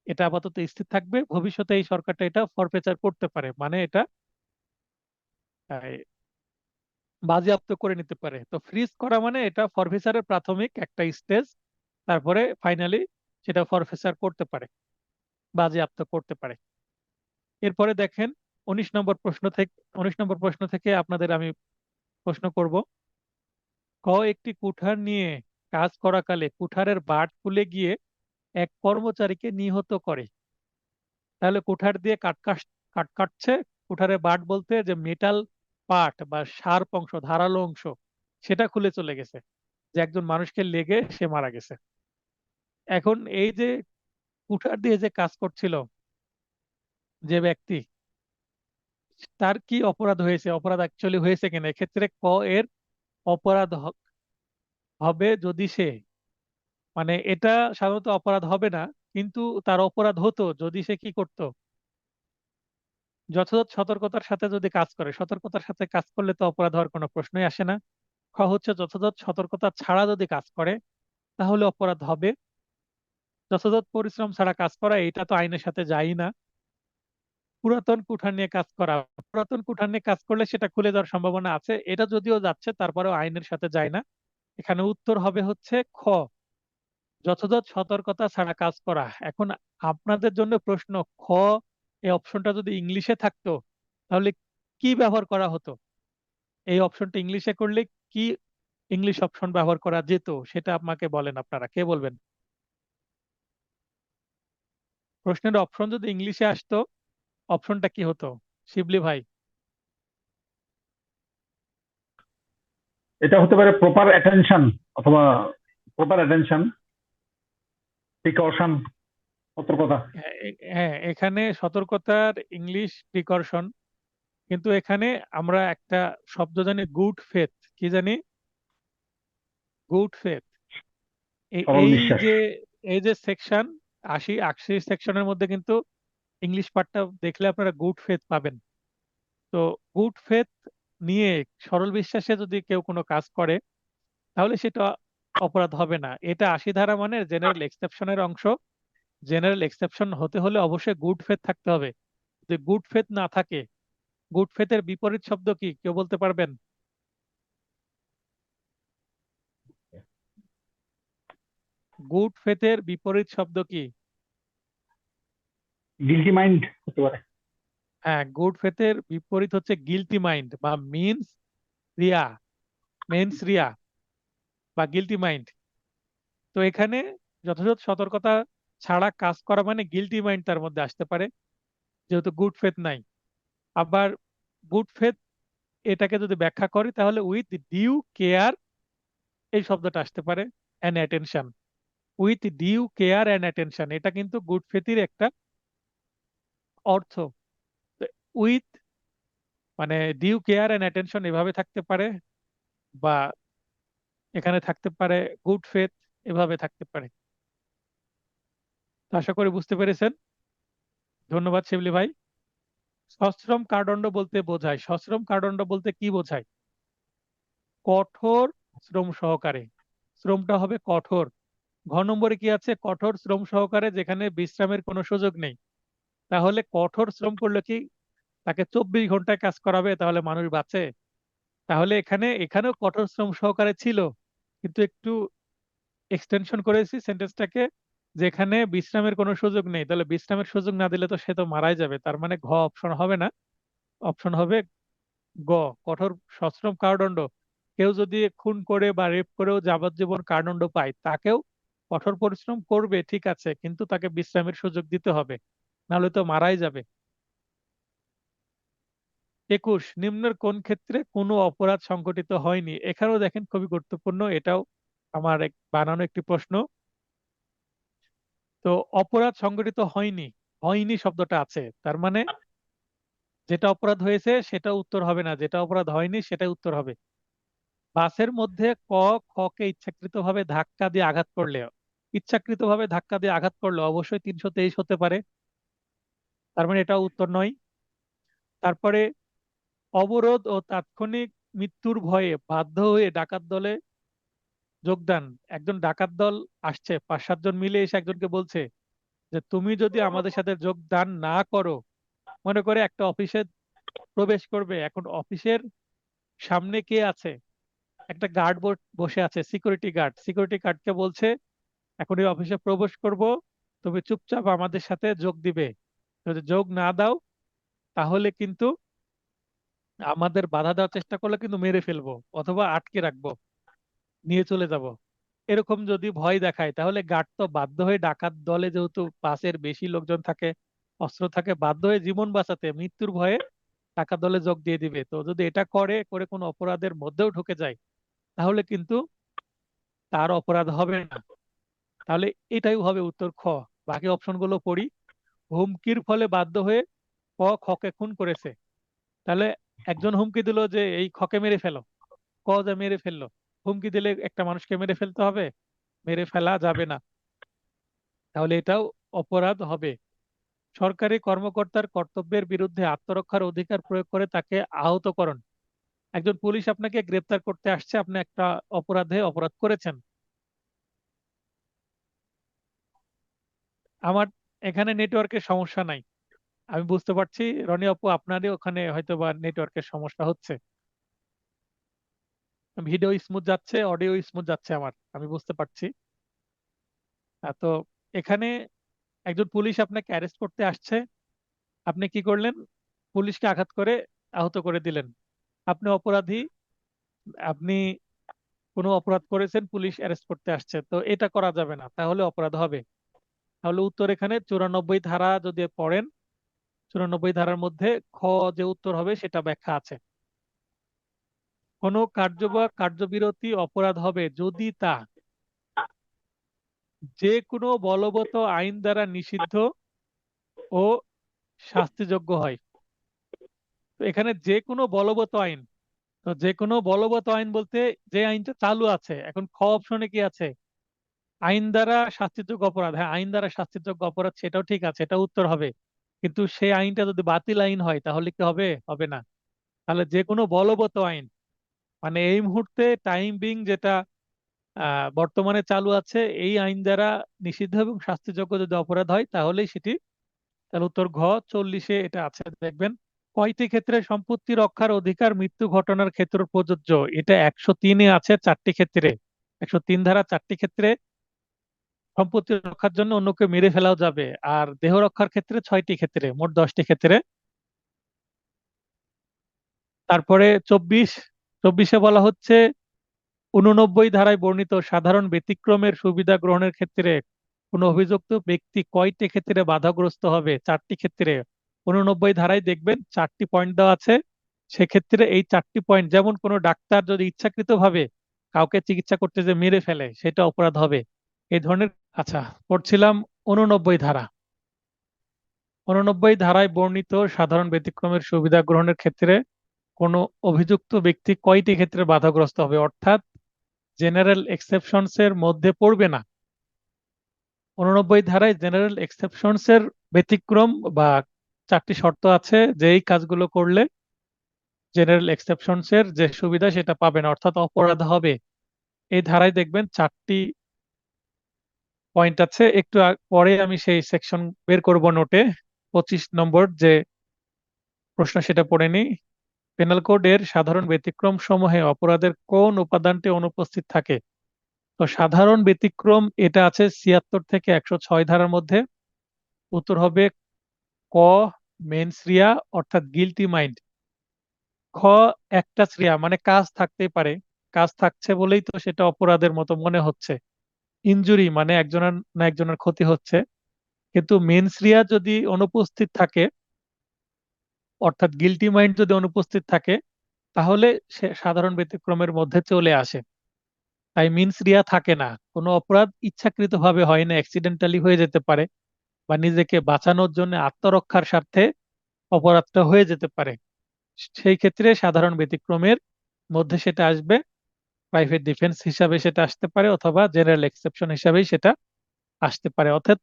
Speaker 1: এটা আপাতত স্থির থাকবে। ভবিষ্যতে এই সরকারটা এটা ফরফেচার করতে পারে, মানে এটা বাজেয়াপ্ত করে নিতে পারে। তো ফ্রিজ করা মানে এটা ফরফেচারের প্রাথমিক একটা স্টেজ, তারপরে ফাইনালি সেটা ফরফেচার করতে পারে, বাজেয়াপ্ত করতে পারে। এরপরে দেখেন 19 নম্বর প্রশ্ন থেকে আপনাদের আমি প্রশ্ন করব। একটি কুঠার নিয়ে কাজ করাকালে কুঠারের বাট খুলে গিয়ে এক কর্মচারীকে নিহত করে। তাহলে কুঠার দিয়ে কাঠ কাটছে, কুঠারের বাট বলতে যে মেটাল পার্ট বা শার্প অংশ, ধারালো অংশ, সেটা খুলে চলে গেছে, যে একজন মানুষকে লেগে সে মারা গেছে। এখন এই যে কুঠার দিয়ে যে কাজ করছিল যে ব্যক্তি, তার কি অপরাধ হয়েছে, অপরাধ অ্যাকচুয়ালি হয়েছে কিনা, এক্ষেত্রে এর অপরাধ হবে যদি সে, মানে এটা সাধারণত অপরাধ হবে না, কিন্তু তার অপরাধ হতো যদি সে কি করত, যথাযথ সতর্কতার সাথে যদি কাজ করে। সতর্কতার সাথে কাজ করলে তো অপরাধ হওয়ার কোনো প্রশ্নই আসে না। হচ্ছে যথাযথ সতর্কতা ছাড়া যদি কাজ করে তাহলে অপরাধ হবে। যথাযথ পরিশ্রম ছাড়া কাজ করা এটা তো আইনের সাথে যায় না। পুরাতন কুঠার নিয়ে কাজ করা, পুরাতন কুঠার নিয়ে কাজ করলে সেটা খুলে যাওয়ার সম্ভাবনা আছে, এটা যদিও যাচ্ছে তারপরেও আইনের সাথে যায় না। এখানে উত্তর হবে হচ্ছে যথাযথ সতর্কতা ছাড়া কাজ করা। এখন আপনাদের জন্য প্রশ্ন, খ এই অপশনটা যদি ইংলিশে থাকতো তাহলে কি ব্যবহার করা হতো? এই অপশনটা ইংলিশে করলে কি ইংলিশ অপশন ব্যবহার করা যেত, সেটা আমাকে বলেন, আপনারা কে বলবেন? প্রশ্নের অপশন যদি ইংলিশে আসতো, অপশনটা কি হতো? শিবলি ভাই।
Speaker 3: এটা হতে পারে প্রপার অ্যাটেনশন, অথবা প্রপার অ্যাটেনশন, প্রিকশন, সতর্কতা।
Speaker 1: হ্যাঁ, হ্যাঁ, এখানে সতর্কতার ইংলিশ প্রিকশন, কিন্তু এখানে আমরা একটা শব্দ জানি, গুড ফেথ। কি জানি? Good faith.
Speaker 3: সরল
Speaker 1: এই
Speaker 3: বিশ্বাস।
Speaker 1: যে এই যে সেকশন 80 সেকশনের মধ্যে কিন্তু ইংলিশ পার্টটা দেখলে আপনারা গুড ফেথ পাবেন। তো গুড ফেথ নিয়ে সরল বিশ্বাসে যদি কেউ কোনো কাজ করে তাহলে সেটা অপরাধ হবে না। এটা 80 ধারা মানে জেনারেল এক্সেপশনের অংশ। জেনারেল এক্সেপশন হতে হলে অবশ্যই গুড ফেথ থাকতে হবে। যদি গুড ফেথ না থাকে, গুড ফেথের বিপরীত শব্দ কি কেউ বলতে পারবেন? গুড ফেথের বিপরীত শব্দ কি?
Speaker 3: গিলটি মাইন্ড হতে পারে।
Speaker 1: হ্যাঁ, গুড ফেথের বিপরীত হচ্ছে গিলটি মাইন্ড বা রিয়া রিয়া বা গিলটি মাইন্ড। তো এখানে যথাযথ সতর্কতা ছাড়া কাজ করা মানে গিলটি মাইন্ড তার মধ্যে আসতে পারে, যেহেতু গুড ফেথ নাই। আবার গুড ফেথ এটাকে যদি ব্যাখ্যা করি তাহলে উইথ ডিউ কেয়ার এই শব্দটা আসতে পারে, and attention. With due care and attention এটা কিন্তু গুড ফেথের একটা অর্থ। উইথ মানে ডিউ কেয়ার অ্যান্ড অ্যাটেনশন এভাবে থাকতে পারে, বা এখানে থাকতে পারে গুড ফেথ, এভাবে থাকতে পারে। তো আশা করি বুঝতে পেরেছেন। ধন্যবাদ শিবলি ভাই। সশ্রম কারাদণ্ড বলতে বোঝায়, সশ্রম কারাদণ্ড বলতে কি বোঝায়? কঠোর শ্রম সহকারে, শ্রমটা হবে কঠোর। ঘ নম্বরে কি আছে? কঠোর শ্রম সহকারে, যেখানে বিশ্রামের কোনো সুযোগ নেই। তাহলে কঠোর শ্রম করলে কি তাকে 24 ঘন্টায় কাজ করাবে? তাহলে মানুষ বাঁচে? তাহলে এখানেও কঠোর শ্রম সহকারে ছিল, কিন্তু একটু এক্সটেনশন করেছি সেন্টেন্সটাকে, যেখানে বিশ্রামের কোনো সুযোগ নেই। তাহলে বিশ্রামের সুযোগ না দিলে তো সে তো মারাই যাবে। তার মানে ঘ অপশন হবে না, অপশন হবে গ, কঠোর সশ্রম কারাদণ্ড। কেউ যদি খুন করে বা রেপ করেও যাবজ্জীবন কারাদণ্ড পায়, তাকেও কঠোর পরিশ্রম করবে, ঠিক আছে, কিন্তু তাকে বিশ্রামের সুযোগ দিতে হবে, নাহলে তো মারাই যাবে। 21, নিম্নের কোন ক্ষেত্রে কোনো অপরাধ সংঘটিত হয়নি? এখানেও দেখেন খুবই গুরুত্বপূর্ণ, এটাও আমার বানানো একটি প্রশ্ন। তো অপরাধ সংঘটিত হয়নি, হয়নি শব্দটা আছে, তার মানে যেটা অপরাধ হয়েছে সেটা উত্তর হবে না, যেটা অপরাধ হয়নি সেটাই উত্তর হবে। বাসের মধ্যে খকে ইচ্ছাকৃতভাবে ধাক্কা দিয়ে আঘাত করলে, ইচ্ছাকৃতভাবে ধাক্কা দিয়ে আঘাত করলে অবশ্যই 323 হতে পারে, তার মানে এটাও উত্তর নয়। তারপরে অবরোধ ও তাৎক্ষণিক মৃত্যুর ভয়ে বাধ্য হয়ে ডাকাত দলে যোগদান। একজন ডাকাত দল আসছে, 5-7 জন মিলে এসে একজনকে বলছে যে তুমি যদি আমাদের সাথে যোগদান না করো, মনে করে একটা অফিসে প্রবেশ করবে, এখন অফিসের সামনে কে আছে? একটা গার্ড বসে আছে, সিকিউরিটি গার্ড, সিকিউরিটি গার্ডকে বলছে এখন এই অফিসে প্রবেশ করব, তুমি চুপচাপ আমাদের সাথে যোগ দিবে, যদি যোগ না দাও তাহলে কিন্তু আমাদের বাধা দেওয়ার চেষ্টা করলে কিন্তু মেরে ফেলবো, অথবা আটকে রাখবো, নিয়ে চলে যাব। এরকম যদি ভয় দেখায়, তাহলে গার্ড তো বাধ্য হয়ে, ডাকাত দলে যেহেতু পাশের বেশি লোকজন থাকে, অস্ত্র থাকে, বাধ্য হয়ে জীবন বাঁচাতে মৃত্যুর ভয়ে ডাকাত দলে যোগ দিয়ে দিবে। তো যদি এটা করে করে কোনো অপরাধের মধ্যেও ঢুকে যায়, তাহলে কিন্তু তার অপরাধ হবে না। তাহলে এটাই হবে উত্তর খ। বাকি অপশনগুলো পড়ি। হুমকির ফলে বাধ্য হয়ে খকে খুন করেছে। তাহলে একজন হুমকি দিল যে এই খকে মেরে ফেলো, ক যে মেরে ফেললো। হুমকি দিলে একটা মানুষকে মেরে ফেলতে হবে? মেরে ফেলা যাবে না, তাহলে এটাও অপরাধ হবে। সরকারি কর্মকর্তার কর্তব্যের বিরুদ্ধে আত্মরক্ষার অধিকার প্রয়োগ করে তাকে আহত করণ। একজন পুলিশ আপনাকে গ্রেপ্তার করতে আসছে, আপনি একটা অপরাধ করেছেন। আমার এখানে নেটওয়ার্কের সমস্যা নাই, আমি বুঝতে পারছি। রনি আপু, আপনারই ওখানে হয়তো বা নেটওয়ার্কের সমস্যা হচ্ছে। ভিডিও স্মুথ যাচ্ছে, অডিও স্মুথ যাচ্ছে আমার, আমি বুঝতে পারছি। তো এখানে একজন পুলিশ আপনাকে অ্যারেস্ট করতে আসছে, আপনি কি করলেন? পুলিশকে আঘাত করে আহত করে দিলেন। আপনি অপরাধী, আপনি কোনো অপরাধ করেছেন, পুলিশ অ্যারেস্ট করতে আসছে, তো এটা করা যাবে না, তাহলে অপরাধ হবে। তাহলে উত্তর এখানে 94 ধারা যদি পড়েন, 94 ধারার মধ্যে খ যে উত্তর হবে সেটা ব্যাখ্যা আছে। কোনো কার্য বা কার্যবিরতি অপরাধ হবে যদি তা যে কোনো বলবৎ আইন দ্বারা নিষিদ্ধ ও শাস্তিযোগ্য হয়। তো এখানে যে কোনো বলবৎ আইন, তো যে কোনো বলবৎ আইন বলতে যে আইনটা চালু আছে। এখন খ অপশনে কি আছে? আইন দ্বারা শাস্তিযোগ্য অপরাধ। হ্যাঁ, আইন দ্বারা শাস্তিযোগ্য অপরাধ, সেটাও ঠিক আছে, এটা উত্তর হবে। কিন্তু সেই আইনটা যদি বাতিল আইন হয় তাহলে কি হবে? হবে না। তাহলে যে কোনো বলবৎ আইন, মানে এই মুহূর্তে টাইম বিং যেটা বর্তমানে চালু আছে, এই আইন দ্বারা নিষিদ্ধ এবং শাস্তিযোগ্য যদি অপরাধ হয় তাহলেই সেটি। তাহলে উত্তর ঘ 40-এ এটা আছে, দেখবেন। কয়টি ক্ষেত্রে সম্পত্তি রক্ষার অধিকার মৃত্যু ঘটনার ক্ষেত্রে প্রযোজ্য? এটা 103-এ আছে, 4টি ক্ষেত্রে। 103 ধারা 4টি ক্ষেত্রে সম্পত্তি রক্ষার জন্য অন্যকে মেরে ফেলাও যাবে। আর দেহ রক্ষার ক্ষেত্রে 6টি ক্ষেত্রে, মোট 10টি ক্ষেত্রে। তারপরে 24-এ বলা হচ্ছে 89 ধারায় বর্ণিত সাধারণ ব্যতিক্রমের সুবিধা গ্রহণের ক্ষেত্রে কোন অভিযুক্ত ব্যক্তি কয়টি ক্ষেত্রে বাধাগ্রস্ত হবে? 4টি ক্ষেত্রে। 89 ধারায় দেখবেন 4টি পয়েন্ট দেওয়া আছে। সেক্ষেত্রে এই 4টি পয়েন্ট, যেমন কোনো ডাক্তার যদি ইচ্ছাকৃতভাবে কাউকে চিকিৎসা করতে যে মেরে ফেলে, সেটা অপরাধ হবে। এই ধরনের। আচ্ছা, পড়ছিলাম 89 ধারা। 89 ধারায় বর্ণিত সাধারণ ব্যতিক্রমের সুবিধা গ্রহণের ক্ষেত্রে কোনো অভিযুক্ত ব্যক্তি কয়টি ক্ষেত্রে বাধাগ্রস্ত হবে, অর্থাৎ জেনারেল এক্সেপশনস এর মধ্যে পড়বে না। 89 ধারায় জেনারেল এক্সেপশনস এর ব্যতিক্রম বা 4টি শর্ত আছে, যে এই কাজগুলো করলে জেনারেল এক্সেপশনস এর যে সুবিধা সেটা পাবেন, অর্থাৎ অপরাধ হবে। এই ধারায় দেখবেন 4টি পয়েন্ট আছে। একটু পরে আমি সেই সেকশন বের করব নোটে। 25 নম্বর যে প্রশ্ন সেটা পড়ে নিই। পেনাল কোডের সাধারণ ব্যতিক্রম সমূহে অপরাধের কোন উপাদানটি অনুপস্থিত থাকে? তো সাধারণ ব্যতিক্রম এটা আছে 76 থেকে 106 ধারার মধ্যে। উত্তর হবে ক, মেন্স রিয়া অর্থাৎ গিলটি মাইন্ড। খ, একটা শ্রিয়া মানে কাজ থাকতেই পারে, কাজ থাকছে বলেই তো সেটা অপরাধের মতো মনে হচ্ছে। ইনজুরি মানে একজনের না একজনের ক্ষতি হচ্ছে। কিন্তু মেন্স রিয়া যদি অনুপস্থিত থাকে, অর্থাৎ গিলটি মাইন্ড যদি অনুপস্থিত থাকে, তাহলে সে সাধারণ ব্যতিক্রমের মধ্যে চলে আসে। তাই মিনস রিয়া থাকে না। কোনো অপরাধ ইচ্ছাকৃতভাবে হয় না, অ্যাক্সিডেন্টালি হয়ে যেতে পারে, বা নিজেকে বাঁচানোর জন্য আত্মরক্ষার স্বার্থে অপরাধটা হয়ে যেতে পারে। সেই ক্ষেত্রে সাধারণ ব্যতিক্রমের মধ্যে সেটা আসবে, প্রাইভেট ডিফেন্স হিসাবে সেটা আসতে পারে, অথবা জেনারেল এক্সেপশন হিসাবেই সেটা আসতে পারে। অর্থাৎ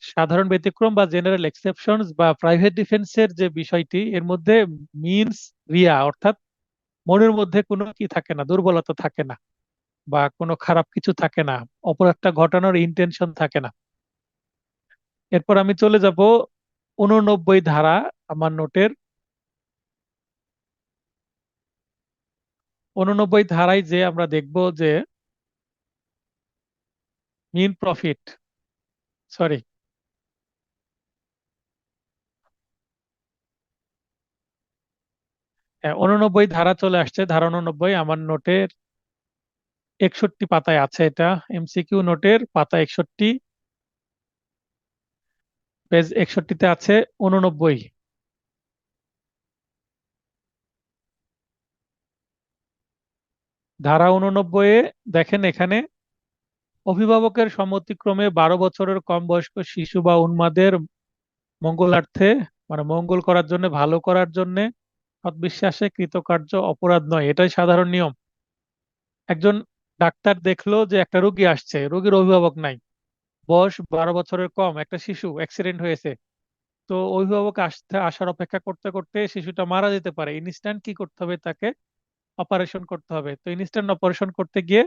Speaker 1: সাধারণ ব্যতিক্রম বা জেনারেল এক্সেপশন বা প্রাইভেট ডিফেন্সের যে বিষয়টি, এর মধ্যে মিনস রিয়া অর্থাৎ মনের মধ্যে কোনো কি থাকে না, দুর্বলতা থাকে না, বা কোনো খারাপ কিছু থাকে না, অপরাধটা ঘটানোর ইন্টেনশন থাকে না। এরপর আমি চলে যাব 89 ধারা আমার নোটের। 89 ধারায় যে আমরা দেখব যে মিন প্রফিট, সরি, 89 ধারা চলে আসছে। ধারা 89 আমার নোটের 61 পাতায় আছে। এটা এমসিকিউ নোটের পাতা 61, পেজ 61-তে আছে 89। ধারা 89-এ দেখেন, এখানে অভিভাবকের সম্মতিক্রমে 12 বছরের কম বয়স্ক শিশু বা উন্মাদের মঙ্গলার্থে মানে মঙ্গল করার জন্য, ভালো করার জন্য সৎবিশ্বাসে কৃতকার্য অপরাধ নয়, এটাই সাধারণ নিয়ম। একজন ডাক্তার দেখলো যে একটা রোগী আসছে, রোগীর অভিভাবক নাই, বয়স 12 বছরের কম, একটা শিশু, অ্যাক্সিডেন্ট হয়েছে। তো অভিভাবক আসার অপেক্ষা করতে করতে শিশুটা মারা যেতে পারে। ইনস্ট্যান্ট কি করতে হবে, তাকে অপারেশন করতে হবে। তো ইনস্ট্যান্ট অপারেশন করতে গিয়ে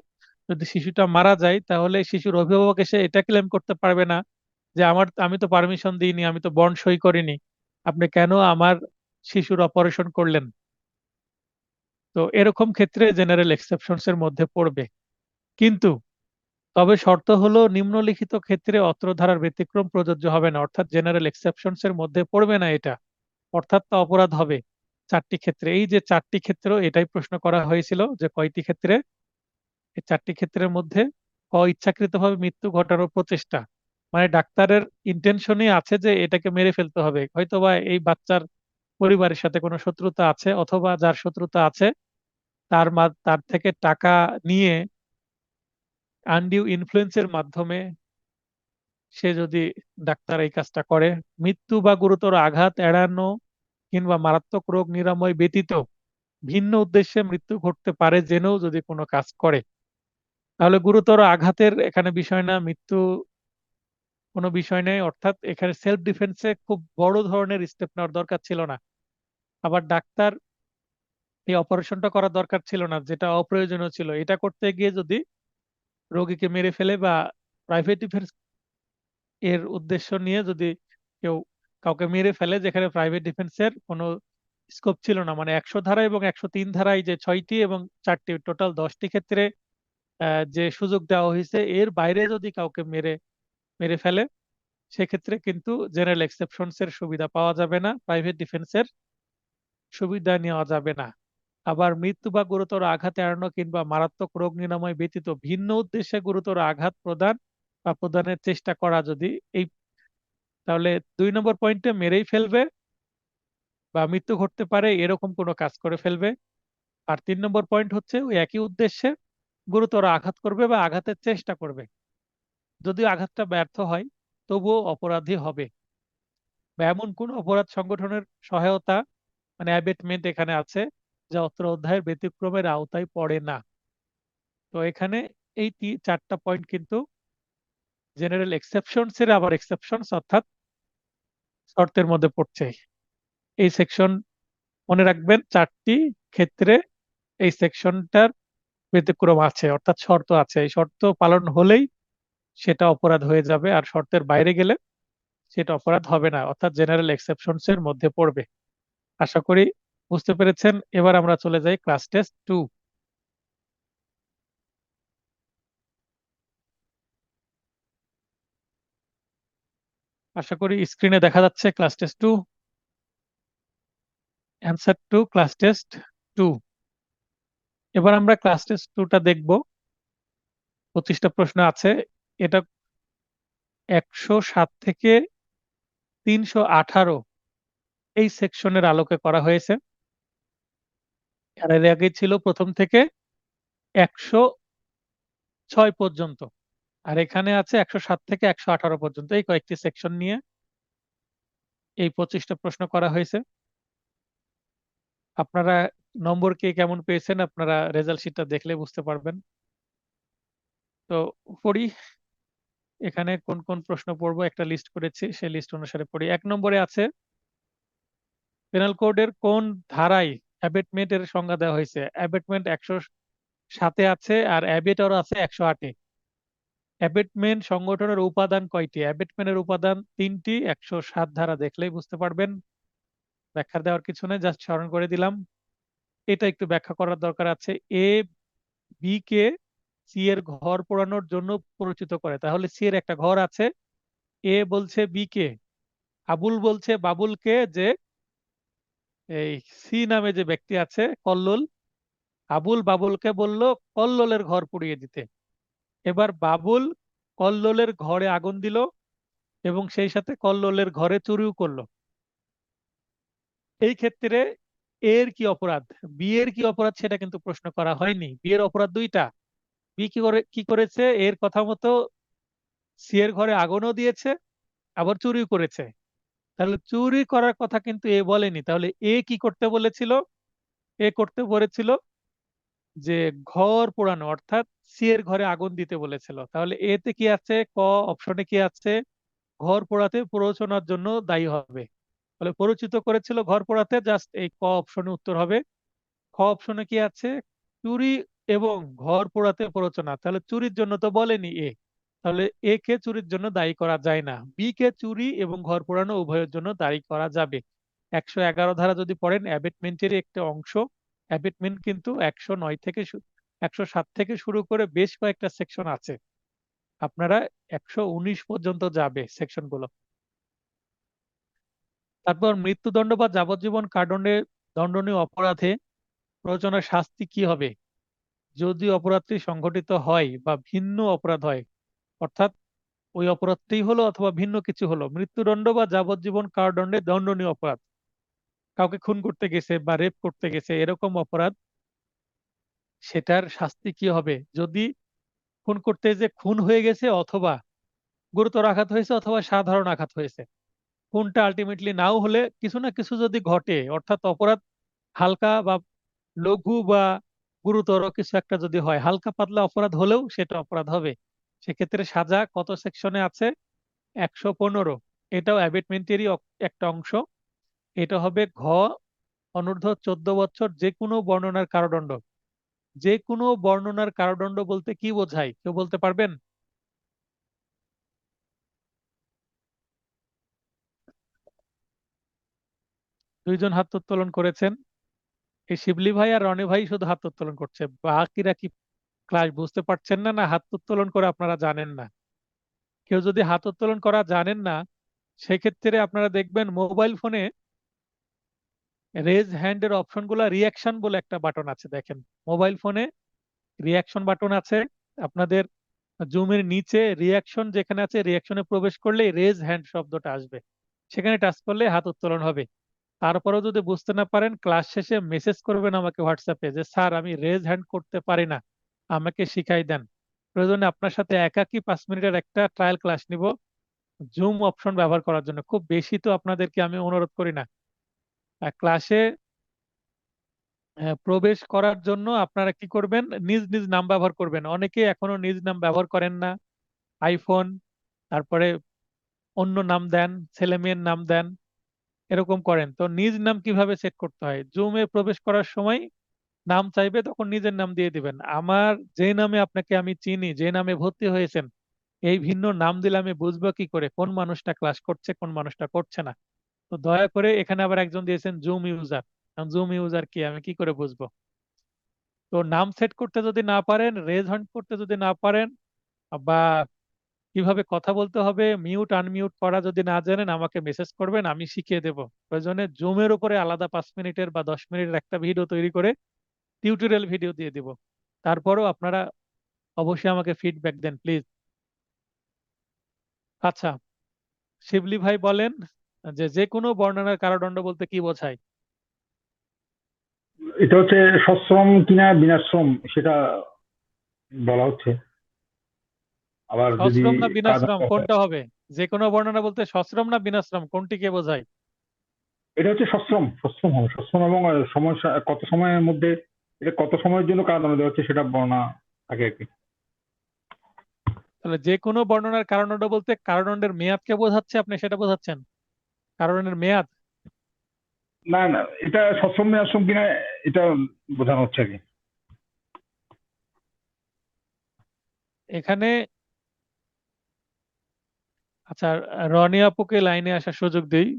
Speaker 1: যদি শিশুটা মারা যায়, তাহলে শিশুর অভিভাবক এসে এটা ক্লেম করতে পারবে না যে আমি তো পারমিশন দিইনি, আমি তো বন্ড সই করিনি, আপনি কেন আমার শিশুর অপারেশন করলেন। তো এরকম ক্ষেত্রে জেনারেল এক্সেপশনস এর মধ্যে পড়বে। কিন্তু তবে শর্ত হলো নিম্নলিখিত ক্ষেত্রে অত্র ধারার ব্যতিক্রম প্রযোজ্য হবে না, অর্থাৎ জেনারেল এক্সেপশনস এর মধ্যে পড়বে না এটা, অর্থাৎ তা অপরাধ হবে 4টি ক্ষেত্রে। এই যে 4টি ক্ষেত্র, এটাই প্রশ্ন করা হয়েছিল যে কয়টি ক্ষেত্রে। এই 4টি ক্ষেত্রের মধ্যে ইচ্ছাকৃতভাবে মৃত্যু ঘটানোর প্রচেষ্টা, মানে ডাক্তারের ইন্টেনশনই আছে যে এটাকে মেরে ফেলতে হবে, হয়তোবা এই বাচ্চার পরিবারের সাথে কোনো শত্রুতা আছে, অথবা যার শত্রুতা আছে তার থেকে টাকা নিয়ে আনডিউ ইনফ্লুয়েন্সের মাধ্যমে সে যদি ডাক্তার এই কাজটা করে। মৃত্যু বা গুরুতর আঘাত এড়ানো কিংবা মারাত্মক রোগ নিরাময় ব্যতীত ভিন্ন উদ্দেশ্যে মৃত্যু ঘটতে পারে জেনেও যদি কোনো কাজ করে, তাহলে গুরুতর আঘাতের এখানে বিষয় না, মৃত্যু কোনো বিষয় নেই। অর্থাৎ এখানে সেলফ ডিফেন্সে খুব বড় ধরনের স্টেপ নেওয়ার দরকার ছিল না। আবার ডাক্তার এই অপারেশনটা করার দরকার ছিল না, যেটা অপ্রয়োজনীয় ছিল। এটা করতে গিয়ে যদি রোগীকে মেরে ফেলে, বা প্রাইভেট ডিফেন্স এর উদ্দেশ্য নিয়ে যদি কেউ কাউকে মেরে ফেলে, যেখানে প্রাইভেট ডিফেন্সের কোনো স্কোপ ছিল না, মানে 100 ধারা এবং 103 ধারায় যে 6টি এবং 4টি, টোটাল 10টি ক্ষেত্রে যে সুযোগ দেওয়া হয়েছে, এর বাইরে যদি কাউকে মেরে মেরে ফেলে, সেক্ষেত্রে কিন্তু জেনারেল এক্সেপশনস এর সুবিধা পাওয়া যাবে না, প্রাইভেট ডিফেন্সের সুবিধা নেওয়া যাবে না। আবার মৃত্যু বা গুরুতর আঘাত এড়ানো কিংবা মারাত্মক রোগ নিরাময় ব্যতীত ভিন্ন উদ্দেশ্যে গুরুতর আঘাত প্রদান বা প্রদানের চেষ্টা করা, যদি এই, তাহলে 2 নম্বর পয়েন্টে মেরেই ফেলবে বা মৃত্যু ঘটতে পারে এরকম কোনো কাজ করে ফেলবে। আর 3 নম্বর পয়েন্ট হচ্ছে ওই একই উদ্দেশ্যে গুরুতর আঘাত করবে বা আঘাতের চেষ্টা করবে, যদিও আঘাতটা ব্যর্থ হয় তবুও অপরাধী হবে। বা এমন কোন অপরাধ সংগঠনের সহায়তা মানে অ্যাবেটমেন্ট এখানে আছে, যা অত্র অধ্যায়ের ব্যতিক্রমের আওতায় পড়ে না। তো এখানে এই 4টা পয়েন্ট কিন্তু জেনারেল এক্সেপশনস এর আবার এক্সেপশনস, অর্থাৎ শর্তের মধ্যে পড়ছে। এই সেকশন মনে রাখবেন, 4টি ক্ষেত্রে এই সেকশনটার ব্যতিক্রম আছে, অর্থাৎ শর্ত আছে। এই শর্ত পালন হলেই সেটা অপরাধ হয়ে যাবে, আর শর্তের বাইরে গেলে সেটা অপরাধ হবে না, অর্থাৎ জেনারেল এক্সেপশনস এর মধ্যে পড়বে। আশা করি বুঝতে পেরেছেন। এবার আমরা চলে যাই ক্লাস টেস্ট 2। আশা করি স্ক্রিনে দেখা যাচ্ছে class test 2, answer to class test 2। এবার আমরা ক্লাস টেস্ট 2টা দেখব। 25টা প্রশ্ন আছে। এটা 107 থেকে 318 এই সেকশনের আলোকে করা হয়েছে। আর এর আগে ছিল প্রথম থেকে 106 পর্যন্ত, আর এখানে আছে 107 থেকে 118 পর্যন্ত। এই কয়েকটি সেকশন নিয়ে এই 25টা প্রশ্ন করা হয়েছে। আপনারা নম্বর কে কেমন পেয়েছেন আপনারা রেজাল্ট শিটটা দেখলে বুঝতে পারবেন। তো পড়ি, এখানে কোন কোন প্রশ্ন পড়বো একটা লিস্ট করেছি, সেই লিস্ট অনুসারে পড়ি। 1 নম্বরে আছে পেনাল কোডের কোন ধারায় অ্যাবেটমেন্ট এর সংজ্ঞা দেওয়া হয়েছে। অ্যাবেটমেন্ট 107-এ আছে, আর অ্যাবেটর আছে 108-এ। অ্যাবেটমেন্ট সংগঠনের উপাদান কয়টি? অ্যাবেটমেন্টের উপাদান 3টি। 107 ধারা দেখলেই বুঝতে পারবেন, ব্যাখ্যা দেওয়ার কিছু নেই, জাস্ট স্মরণ করে দিলাম। এটা একটু ব্যাখ্যা করার দরকার আছে। এ বি কে সি এর ঘর পোড়ানোর জন্য পরিচিত করে, তাহলে সি এর একটা ঘর আছে। এ বলছে বি কে, আবুল বলছে বাবুলকে যে এই সি নামে যে ব্যক্তি আছে কল্লোল, আবুল বাবুলকে বলল কল্লোলের ঘর পুড়িয়ে দিতে। এবার বাবুল কল্লোলের ঘরে আগুন দিল এবং সেই সাথে কল্লোলের ঘরে চুরিও করলো। এই ক্ষেত্রে এর কি অপরাধ, বি এর কি অপরাধ সেটা কিন্তু প্রশ্ন করা হয়নি। বি এর অপরাধ দুইটা। বি কি করেছে, এর কথা মতো সি এর ঘরে আগুনও দিয়েছে, আবার চুরিও করেছে। তাহলে চুরি করার কথা কিন্তু এ বলেনি। তাহলে এ কি করতে বলেছিল? এ করতে বলেছিল যে ঘর পোড়ানো, অর্থাৎ সি এর ঘরে আগুন দিতে বলেছিল। তাহলে এতে কি আছে, ক অপশনে কি আছে, ঘর পোড়াতে প্ররোচনার জন্য দায়ী হবে। তাহলে পরিচিত করেছিল ঘর পোড়াতে, জাস্ট এই ক অপশনে উত্তর হবে। খ অপশনে কি আছে, চুরি এবং ঘর পোড়াতে প্ররোচনা, তাহলে চুরির জন্য তো বলেনি এ, তাহলে এ কে চুরির জন্য দায়ী করা যায় না। বি কে চুরি এবং ঘর পোড়ানো উভয়ের জন্য দায়ী করা যাবে। 111 ধারা যদি পড়েন, অ্যাবেটমেন্টের একটা অংশ। অ্যাবেটমেন্ট কিন্তু 109 থেকে 107 থেকে শুরু করে বেশ কয়েকটা সেকশন আছে, আপনারা 119 পর্যন্ত যাবে সেকশনগুলো। তারপর মৃত্যুদণ্ড বা যাবজ্জীবন কারাদণ্ডে দণ্ডনীয় অপরাধে প্রযোজনা শাস্তি কি হবে যদি অপরাধটি সংঘটিত হয় বা ভিন্ন অপরাধ হয়, অর্থাৎ ওই অপরাধটি হলো অথবা ভিন্ন কিছু হলো। মৃত্যুদণ্ড বা যাবজ্জীবন কারাদণ্ডে দণ্ডনীয় অপরাধ, কাউকে খুন করতে গেছে বা রেপ করতে গেছে এরকম অপরাধ, সেটার শাস্তি কি হবে যদি খুন করতে যে খুন হয়ে গেছে, অথবা গুরুতর আঘাত হয়েছে, অথবা সাধারণ আঘাত হয়েছে। খুনটা আলটিমেটলি নাও হলে কিছু না কিছু যদি ঘটে, অর্থাৎ অপরাধ হালকা বা লঘু বা গুরুতর কিছু একটা যদি হয়, হালকা পাতলা অপরাধ হলেও সেটা অপরাধ হবে। সেক্ষেত্রে সাজা কত সেকশনে আছে? 115। এটাও অ্যাবেটমেন্টেরই একটা অংশ। এটা হবে ঘ অনূর্ধ্ব 14 বছর যে কোনো বর্ণনার কারাদণ্ড। যে কোনো বর্ণনার কারাদণ্ড বলতে কি বোঝায়, কেউ বলতে পারবেন? দুইজন হাত উত্তোলন করেছেন, এই শিবলি ভাই আর রনি ভাই শুধু হাত উত্তোলন করছে। বাকিরা কি ক্লাস বুঝতে পারছেন না, না হাত উত্তোলন করে আপনারা জানেন না? কেউ যদি হাত উত্তোলন করা জানেন না, সেক্ষেত্রে আপনারা দেখবেন মোবাইল ফোনে রেজ হ্যান্ডের অপশনগুলো রিয়াকশন বলে একটা বাটন আছে, দেখেন মোবাইল ফোনে রিয়াকশন বাটন আছে। আপনাদের জুমের নিচে রিয়াকশন যেখানে আছে, রিয়াকশনে প্রবেশ করলে রেজ হ্যান্ড শব্দটা আসবে, সেখানে টাচ করলে হাত উত্তোলন হবে। তারপরেও যদি বুঝতে না পারেন, ক্লাস শেষে মেসেজ করবেন আমাকে হোয়াটসঅ্যাপে যে স্যার আমি রেজ হ্যান্ড করতে পারি না, আমাকে শিখাই দেন। প্রয়োজনে আপনার সাথে একাকি 5 মিনিটের একটা ট্রায়াল ক্লাস নিব জুম অপশন ব্যবহার করার জন্য। খুব বেশি তো আপনাদেরকে আমি অনুরোধ করি না। ক্লাসে প্রবেশ করার জন্য আপনারা কি করবেন, নিজ নিজ নাম ব্যবহার করবেন। অনেকে এখনো নিজ নাম ব্যবহার করেন না। আইফোন তারপরে অন্য নাম দেন, ছেলে মেয়ের নাম দেন, এরকম করেন। তো নিজ নাম কিভাবে সেট করতে হয়? জুমে প্রবেশ করার সময় নাম চাইবে, তখন নিজের নাম দিয়ে দিবেন। আমার যে নামে আপনাকে আমি চিনি, যে নামে ভর্তি হয়েছেন, এই ভিন্ন নাম দিলে আমি বুঝবো কি করে কোন মানুষটা ক্লাস করছে, কোন মানুষটা করছে না? তো দয়া করে, এখানে আবার একজন দিয়েছেন জুম ইউজার। জুম ইউজার কি, আমি কি করে বুঝবো? তো নাম সেট করতে যদি না পারেন, রেজ হ্যান্ড করতে যদি না পারেন, বা কিভাবে কথা বলতে হবে, মিউট আনমিউট করা যদি না জানেন, আমাকে মেসেজ করবেন, আমি শিখিয়ে দেবো। প্রয়োজনে জুমের উপরে আলাদা 5 মিনিটের বা 10 মিনিটের একটা ভিডিও তৈরি করে টিউটোরিয়াল ভিডিও দিয়ে দিব। তারপরও আপনারা অবশ্যই আমাকে ফিডব্যাক দেন প্লিজ। আচ্ছা, শিবলি ভাই বলেন, যে যে কোনো বর্ণনার কারদণ্ড বলতে কি বোঝায়?
Speaker 3: এটা হচ্ছে সশ্রম কিনা বিনাশ্রম সেটা বলা হচ্ছে। আবার যদি
Speaker 1: সশ্রম না
Speaker 3: কারণ
Speaker 1: বিনাশ্রম কোনটা হবে? যে কোনো বর্ণনা বলতে সশ্রম না বিনাশ্রম কোনটিকে বোঝায়?
Speaker 3: এটা হচ্ছে সশ্রম, সশ্রম হবে সশ্রম, এবং সময় কত সময়ের মধ্যে, এটা কত সময়ের জন্য কারাদণ্ড দেওয়া হচ্ছে সেটা বর্ণনা থাকে আর কি।
Speaker 1: তাহলে যে কোনো বর্ণনার কারদণ্ড বলতে কারদণ্ডের মেয়াদকে বোঝাচ্ছে, আপনি সেটা বোঝাচ্ছেন? কারণের মেয়াদ।
Speaker 3: না না, এটা সশ্রম বিনাশ্রম কিনা এটা বোঝানো হচ্ছে আর কি।
Speaker 1: এখানে আচ্ছা, রনি আপুকে লাইনে আসার সুযোগ দিই।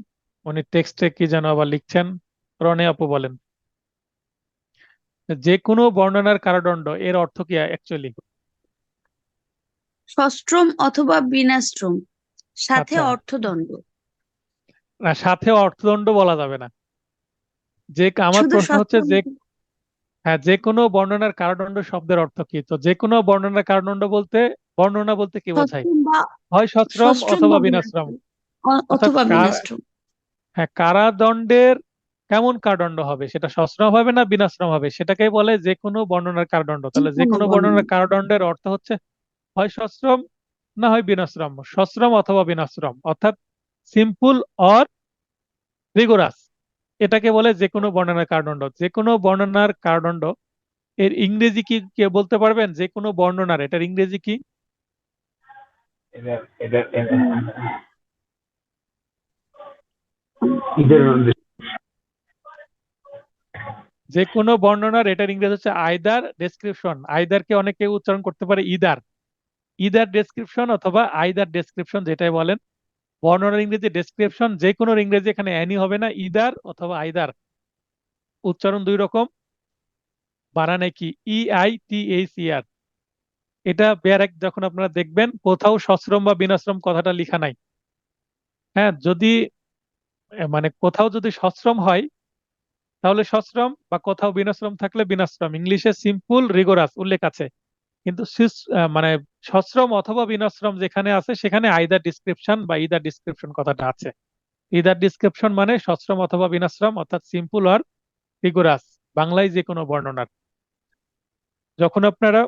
Speaker 1: উনি টেক্সটে কি যেন আবার লিখছেন। রনি আপু বলেন, যে কোনো বর্ণনার কারদণ্ড এর অর্থ কি অ্যাকচুয়ালি?
Speaker 2: সশ্রম অথবা বিনাশ্রম, সাথে
Speaker 1: আচ্ছা,
Speaker 2: অর্থদণ্ড।
Speaker 1: না, সাথে অর্থদণ্ড বলা যাবে না। আমার
Speaker 2: শুধু
Speaker 1: প্রশ্ন হচ্ছে
Speaker 2: সশ্রম,
Speaker 1: যে, হ্যাঁ, যে কোনো বর্ণনার কারদণ্ড শব্দের অর্থ কি? তো যে কোনো বর্ণনার কারদণ্ড বলতে, বর্ণনা বলতে কি বোঝায়?
Speaker 2: সশ্রম বা
Speaker 1: হয় সশ্রম
Speaker 2: সশ্রম
Speaker 1: অথবা
Speaker 2: বা
Speaker 1: বিনাশ্রম।
Speaker 2: বিনাশ্রম,
Speaker 1: অর্থাৎ
Speaker 2: অথবা বিনাশ্রম।
Speaker 1: হ্যাঁ, কারাদণ্ডের কেমন কারাদণ্ড হবে, সেটা সশ্রম হবে না বিনাশ্রম হবে, সেটাকে বলে যে কোনো বর্ণনার কারাদণ্ড।
Speaker 2: যে
Speaker 1: তাহলে যে
Speaker 2: কোনো
Speaker 1: কোনো
Speaker 2: বর্ণনা।
Speaker 1: বর্ণনার কারাদণ্ডের অর্থ হচ্ছে হয় সশ্রম না হয় বিনাশ্রম, সশ্রম অথবা বিনাশ্রম, অর্থাৎ সিম্পল অর রিগোরাস। এটাকে বলে যে কোনো বর্ণনার কারদণ্ড। যে কোনো বর্ণনার কারদণ্ড এর ইংরেজি কি কে বলতে পারবেন? যে কোনো বর্ণনার এটার ইংরেজি কি?
Speaker 3: এটা এটা ঈদের
Speaker 1: যে কোনো বর্ণনার এটার ইংরেজি হচ্ছে আইদার ডেসক্রিপশন। আইদারকে অনেকে উচ্চারণ করতে পারে ইদার। ইদার ডেসক্রিপশন অথবা আইদার ডেসক্রিপশন, যেটাই বলেন। বর্ণনার ইংরেজি ডেসক্রিপশন, যে কোনো ইংরেজি, এখানে অ্যানি হবে না, ইদার অথবা আইদার। উচ্চারণ দুই রকম, বানানে কি EITHER। এটা ব্যারেক যখন আপনারা দেখবেন কোথাও সশ্রম বা বিনাশ্রম কথাটা লেখা নাই। হ্যাঁ, যদি মানে কোথাও যদি সশ্রম হয় তাহলে সশ্রম, বা কোথাও বিনাশ্রম থাকলে বিনাশ্রম, ইংলিশে সিম্পল রিগোরাস উল্লেখ আছে। কিন্তু মানে সশ্রম অথবা বিনাশ্রম যেখানে আছে সেখানে আইদার ডিসক্রিপশন বা ইদার ডিসক্রিপশন কথাটা আছে। ইদার ডিসক্রিপশন মানে সশ্রম অথবা বিনাশ্রম, অর্থাৎ সিম্পল আর রিগোরাস, বাংলায় যে কোনো বর্ণনার। যখন আপনারা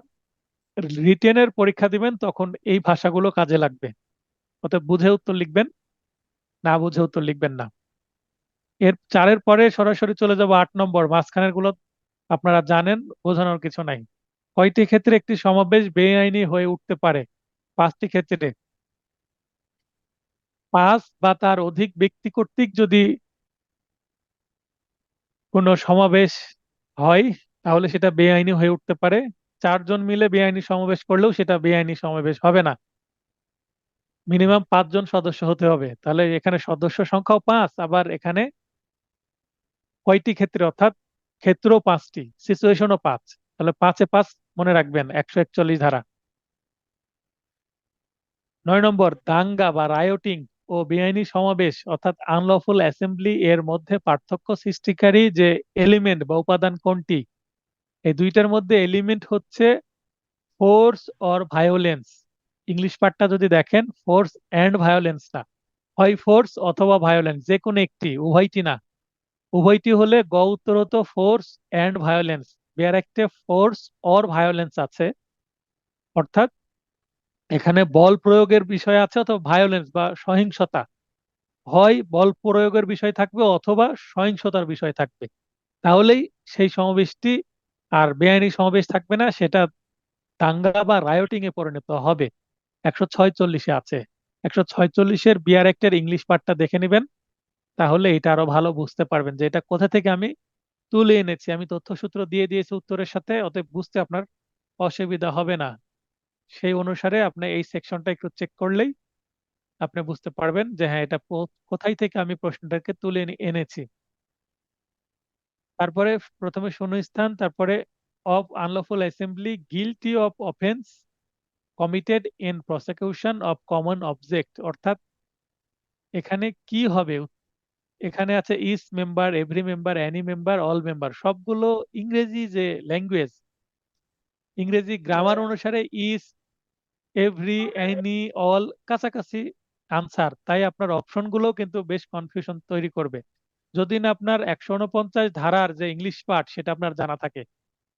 Speaker 1: রিটেনের পরীক্ষা দিবেন তখন এই ভাষাগুলো কাজে লাগবে। অতএব বুঝে উত্তর লিখবেন, না বুঝে উত্তর লিখবেন না। এর 4-এর পরে সরাসরি চলে যাব 8 নম্বর। মাঝখানের গুলো আপনারা জানেন, বোঝানোর কিছু নাই। কয়টি ক্ষেত্রে একটি সমাবেশ বেআইনি হয়ে উঠতে পারে? 5টি ক্ষেত্রে। 5 বা তার অধিক ব্যক্তি কর্তৃক যদি কোনো সমাবেশ হয় তাহলে সেটা বেআইনি হয়ে উঠতে পারে। 4 জন মিলে বেআইনি সমাবেশ করলেও সেটা বেআইনি সমাবেশ হবে না। মিনিমাম 5 জন সদস্য হতে হবে। তাহলে এখানে সদস্য সংখ্যাও 5, আবার এখানে কয়টি ক্ষেত্রে, অর্থাৎ ক্ষেত্রও 5টি, সিচুয়েশনও 5। তাহলে 5-এ 5 মনে রাখবেন, 141 ধারা। 9 নম্বর, দাঙ্গা বা রায়োটিং ও বেআইনি সমাবেশ অর্থাৎ আনলফুল অ্যাসেম্বলি এর মধ্যে পার্থক্য সৃষ্টিকারী যে এলিমেন্ট বা উপাদান কোনটি? এই দুইটার মধ্যে এলিমেন্ট হচ্ছে ফোর্স অর ভায়োলেন্স। ইংলিশ পার্টটা যদি দেখেন, ফোর্স অ্যান্ড ভায়োলেন্স না, হয় ফোর্স অথবা ভায়োলেন্স, যে কোনো একটি, উভয়টি না। উভয়টি হলে গ উত্তর হতো ফোর্স অ্যান্ড ভায়োলেন্স। বের একটা ফোর্স অর ভায়োলেন্স আছে, অর্থাৎ এখানে বল প্রয়োগের বিষয় আছে অথবা ভায়োলেন্স বা সহিংসতা। হয় বল প্রয়োগের বিষয় থাকবে অথবা সহিংসতার বিষয় থাকবে, তাহলেই সেই সমাবেশটি আর বেআইনি সমাবেশ থাকবে না, সেটা দাঙ্গা বা রায়োটিং এ পরিণত হবে। 146-এ আছে। 146-এর বিআর অ্যাক্টের ইংলিশ পার্টটা দেখে নেবেন, তাহলে এটা আরো ভালো বুঝতে পারবেন যে এটা কোথা থেকে আমি তুলে এনেছি। আমি তথ্যসূত্র দিয়ে দিয়েছি উত্তরের সাথে, অতএব বুঝতে আপনার অসুবিধা হবে না। সেই অনুসারে আপনি এই সেকশনটা একটু চেক করলেই আপনি বুঝতে পারবেন যে হ্যাঁ, এটা কোথায় থেকে আমি প্রশ্নটাকে তুলে এনেছি। তারপরে প্রথমে শূন্যস্থান, তারপরে of unlawful assembly, guilty of offence committed in prosecution of common object, অর্থাৎ এখানে কি হবে। এখানে আছে each member, every member, any member, all member, সবগুলো ইংরেজি যে ল্যাঙ্গুয়েজ, ইংরেজি গ্রামার অনুসারে ইস, এভরি, অ্যানি, অল কাছাকাছি আনসার, তাই আপনার অপশনগুলো কিন্তু বেশ কনফিউশন তৈরি করবে যদি না আপনার 149 ধারার যে ইংলিশ পার্ট সেটা আপনার জানা থাকে।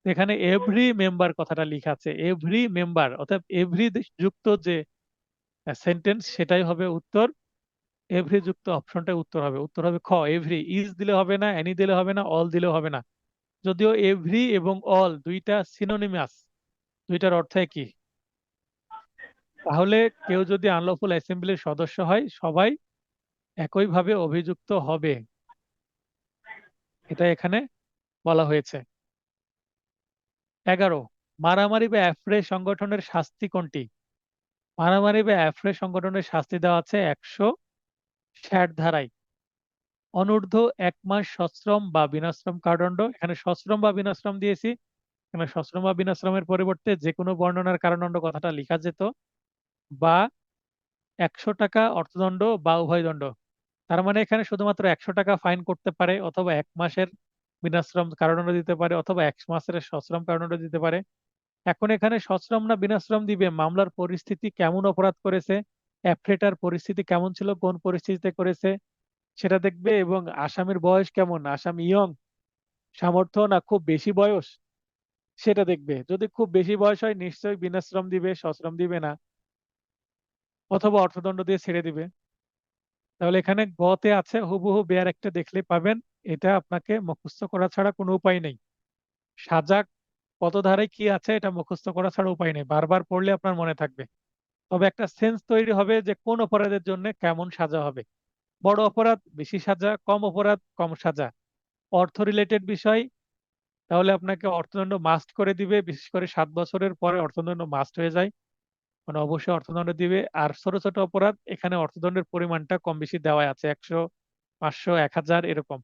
Speaker 1: এখানে এভরি মেম্বার কথাটা লেখা আছে, এভরি মেম্বার, অর্থাৎ এভরি যুক্ত যে সেন্টেন্স সেটাই হবে উত্তর। এভরি যুক্ত অপশনটাই উত্তর হবে, উত্তর হবে খ এভরি। ইজ দিলে হবে না, অ্যানি দিলে হবে না, অল দিলেও হবে না, যদিও এভরি এবং অল দুইটা সিনোনিমাস, দুইটার অর্থ একই। তাহলে কেউ যদি আনলফুল অ্যাসেম্বলির সদস্য হয় সবাই একইভাবে অভিযুক্ত হবে, এটা এখানে বলা হয়েছে। 11, মারামারি বা অ্যাফ্রে সংগঠনের শাস্তি কোনটি? মারামারি বা অ্যাফ্রে সংগঠনের শাস্তি দেওয়া আছে 160 ধারায়। অনূর্ধ্ব 1 মাস সশ্রম বা বিনাশ্রম কারাদণ্ড, এখানে সশ্রম বা বিনাশ্রম দিয়েছি, এখানে সশ্রম বা বিনাশ্রমের পরিবর্তে যে কোনো বর্ণনার কারাদণ্ড কথাটা লেখা যেত, বা 100 টাকা অর্থদণ্ড বা উভয় দণ্ড। তার মানে এখানে শুধুমাত্র 100 টাকা ফাইন করতে পারে, অথবা 1 মাসের বিনাশ্রম কারাদণ্ড দিতে পারে, অথবা 1 মাসের সশ্রম কারাদণ্ড দিতে পারে। এখন এখানে সশ্রম না বিনাশ্রম দিবে, মামলার পরিস্থিতি কেমন, অপরাধ করেছে, অ্যাফ্রেটার পরিস্থিতি কেমন ছিল, কোন পরিস্থিতিতে করেছে সেটা দেখবে, এবং আসামির বয়স কেমন, আসামি ইয়ং, সামর্থ্য না খুব বেশি বয়স সেটা দেখবে। যদি খুব বেশি বয়স হয় নিশ্চয়ই বিনাশ্রম দিবে, সশ্রম দিবে না, অথবা অর্থদণ্ড দিয়ে ছেড়ে দিবে। তাহলে এখানে গতে আছে হুবহু বেয়ার একটা দেখলে পাবেন, এটা আপনাকে মুখস্থ করা ছাড়া কোনো উপায় নেই। সাজা কত ধারায় কি আছে এটা মুখস্থ করা ছাড়া উপায় নেই, বারবার পড়লে আপনার মনে থাকবে। তবে একটা সেন্স তৈরি হবে যে কোন অপরাধের জন্য কেমন সাজা হবে। বড় অপরাধ বেশি সাজা, কম অপরাধ কম সাজা। অর্থ রিলেটেড বিষয়, তাহলে আপনাকে অর্থদণ্ড মাস্ট করে দিবে, বিশেষ করে 7 বছরের পরে অর্থদণ্ড মাস্ট হয়ে যায়, মানে অবশ্যই অর্থদণ্ড দিবে। আর ছোট ছোট অপরাধ এখানে অর্থদণ্ডের পরিমাণটা কম বেশি দেওয়া আছে, 100, 500, 1000 এরকম।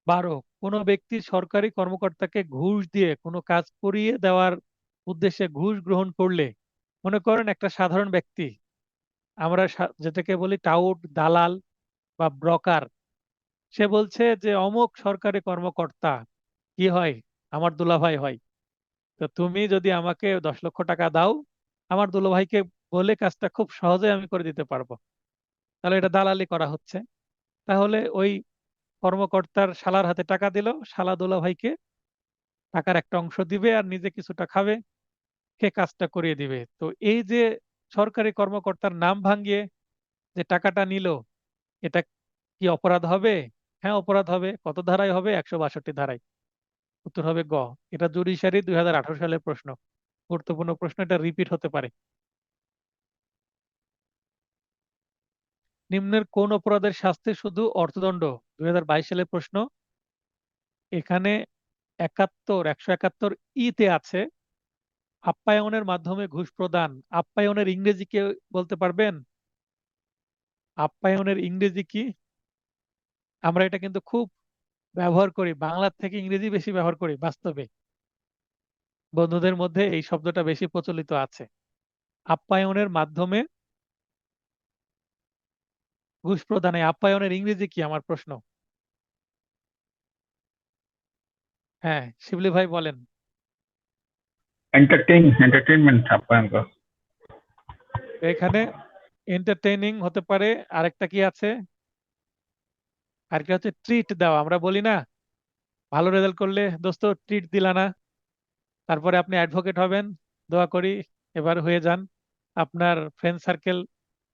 Speaker 1: 12, কোনো ব্যক্তি সরকারি কর্মকর্তাকে ঘুষ দিয়ে কোনো কাজ করিয়ে দেওয়ার উদ্দেশ্যে ঘুষ গ্রহণ করলে, মনে করেন একটা সাধারণ ব্যক্তি, আমরা যেটাকে বলি টাউট, দালাল বা ব্রোকার, সে বলছে যে অমুক সরকারি কর্মকর্তা কি হয়, আমার দুলাভাই হয়, তো তুমি যদি আমাকে 10 লক্ষ টাকা দাও, আমার দুলাভাইকে বলে কাজটা খুব সহজে আমি করে দিতে পারবো, তাহলে এটা দালালি করা হচ্ছে। তাহলে ওই কর্মকর্তার শালার হাতে টাকা দিল, শালা দুলাভাইকে টাকার একটা অংশ দিবে আর নিজে কিছুটা খাবে, সে কাজটা করিয়ে দিবে। তো এই যে সরকারি কর্মকর্তার নাম ভাঙিয়ে যে টাকাটা নিল, এটা কি অপরাধ হবে? হ্যাঁ অপরাধ হবে। কত ধারায় হবে? 162 ধারায়। উত্তর হবে গ। এটা জুডিশিয়ারি 2018 সালের প্রশ্ন, গুরুত্বপূর্ণ প্রশ্ন, এটা রিপিট হতে পারে। নিম্নের কোন অপরাধের শাস্তি শুধু অর্থদণ্ড? 2022 সালের প্রশ্ন। এখানে 171 ইতে আছে আপ্যায়নের মাধ্যমে ঘুষ প্রদান। আপ্যায়নের ইংরেজি কে বলতে পারবেন? আপ্যায়নের ইংরেজি কি? আমরা এটা কিন্তু খুব ব্যবহার করি, বাংলার থেকে ইংরেজি বেশি ব্যবহার করি বাস্তবে, বন্ধুদের মধ্যে এই শব্দটা বেশি প্রচলিত আছে। আপ্যায়নের মাধ্যমে ঘুষ প্রদানে আপ্যায়নের ইংরেজি কি আমার প্রশ্ন। হ্যাঁ শিবলি ভাই বলেন।
Speaker 3: এন্টারটেইনমেন্ট আপ্যায়ন করা।
Speaker 1: তো এখানে এন্টারটেইনিং হতে পারে, আরেকটা কি আছে, আরেকটা হচ্ছে ট্রিট দেওয়া। আমরা বলি না, ভালো রেজাল্ট করলে দোস্ত ট্রিট দিলা না, তারপরে আপনি অ্যাডভোকেট হবেন, দোয়া করি এবার হয়ে যান। আপনার ফ্রেন্ড সার্কেল,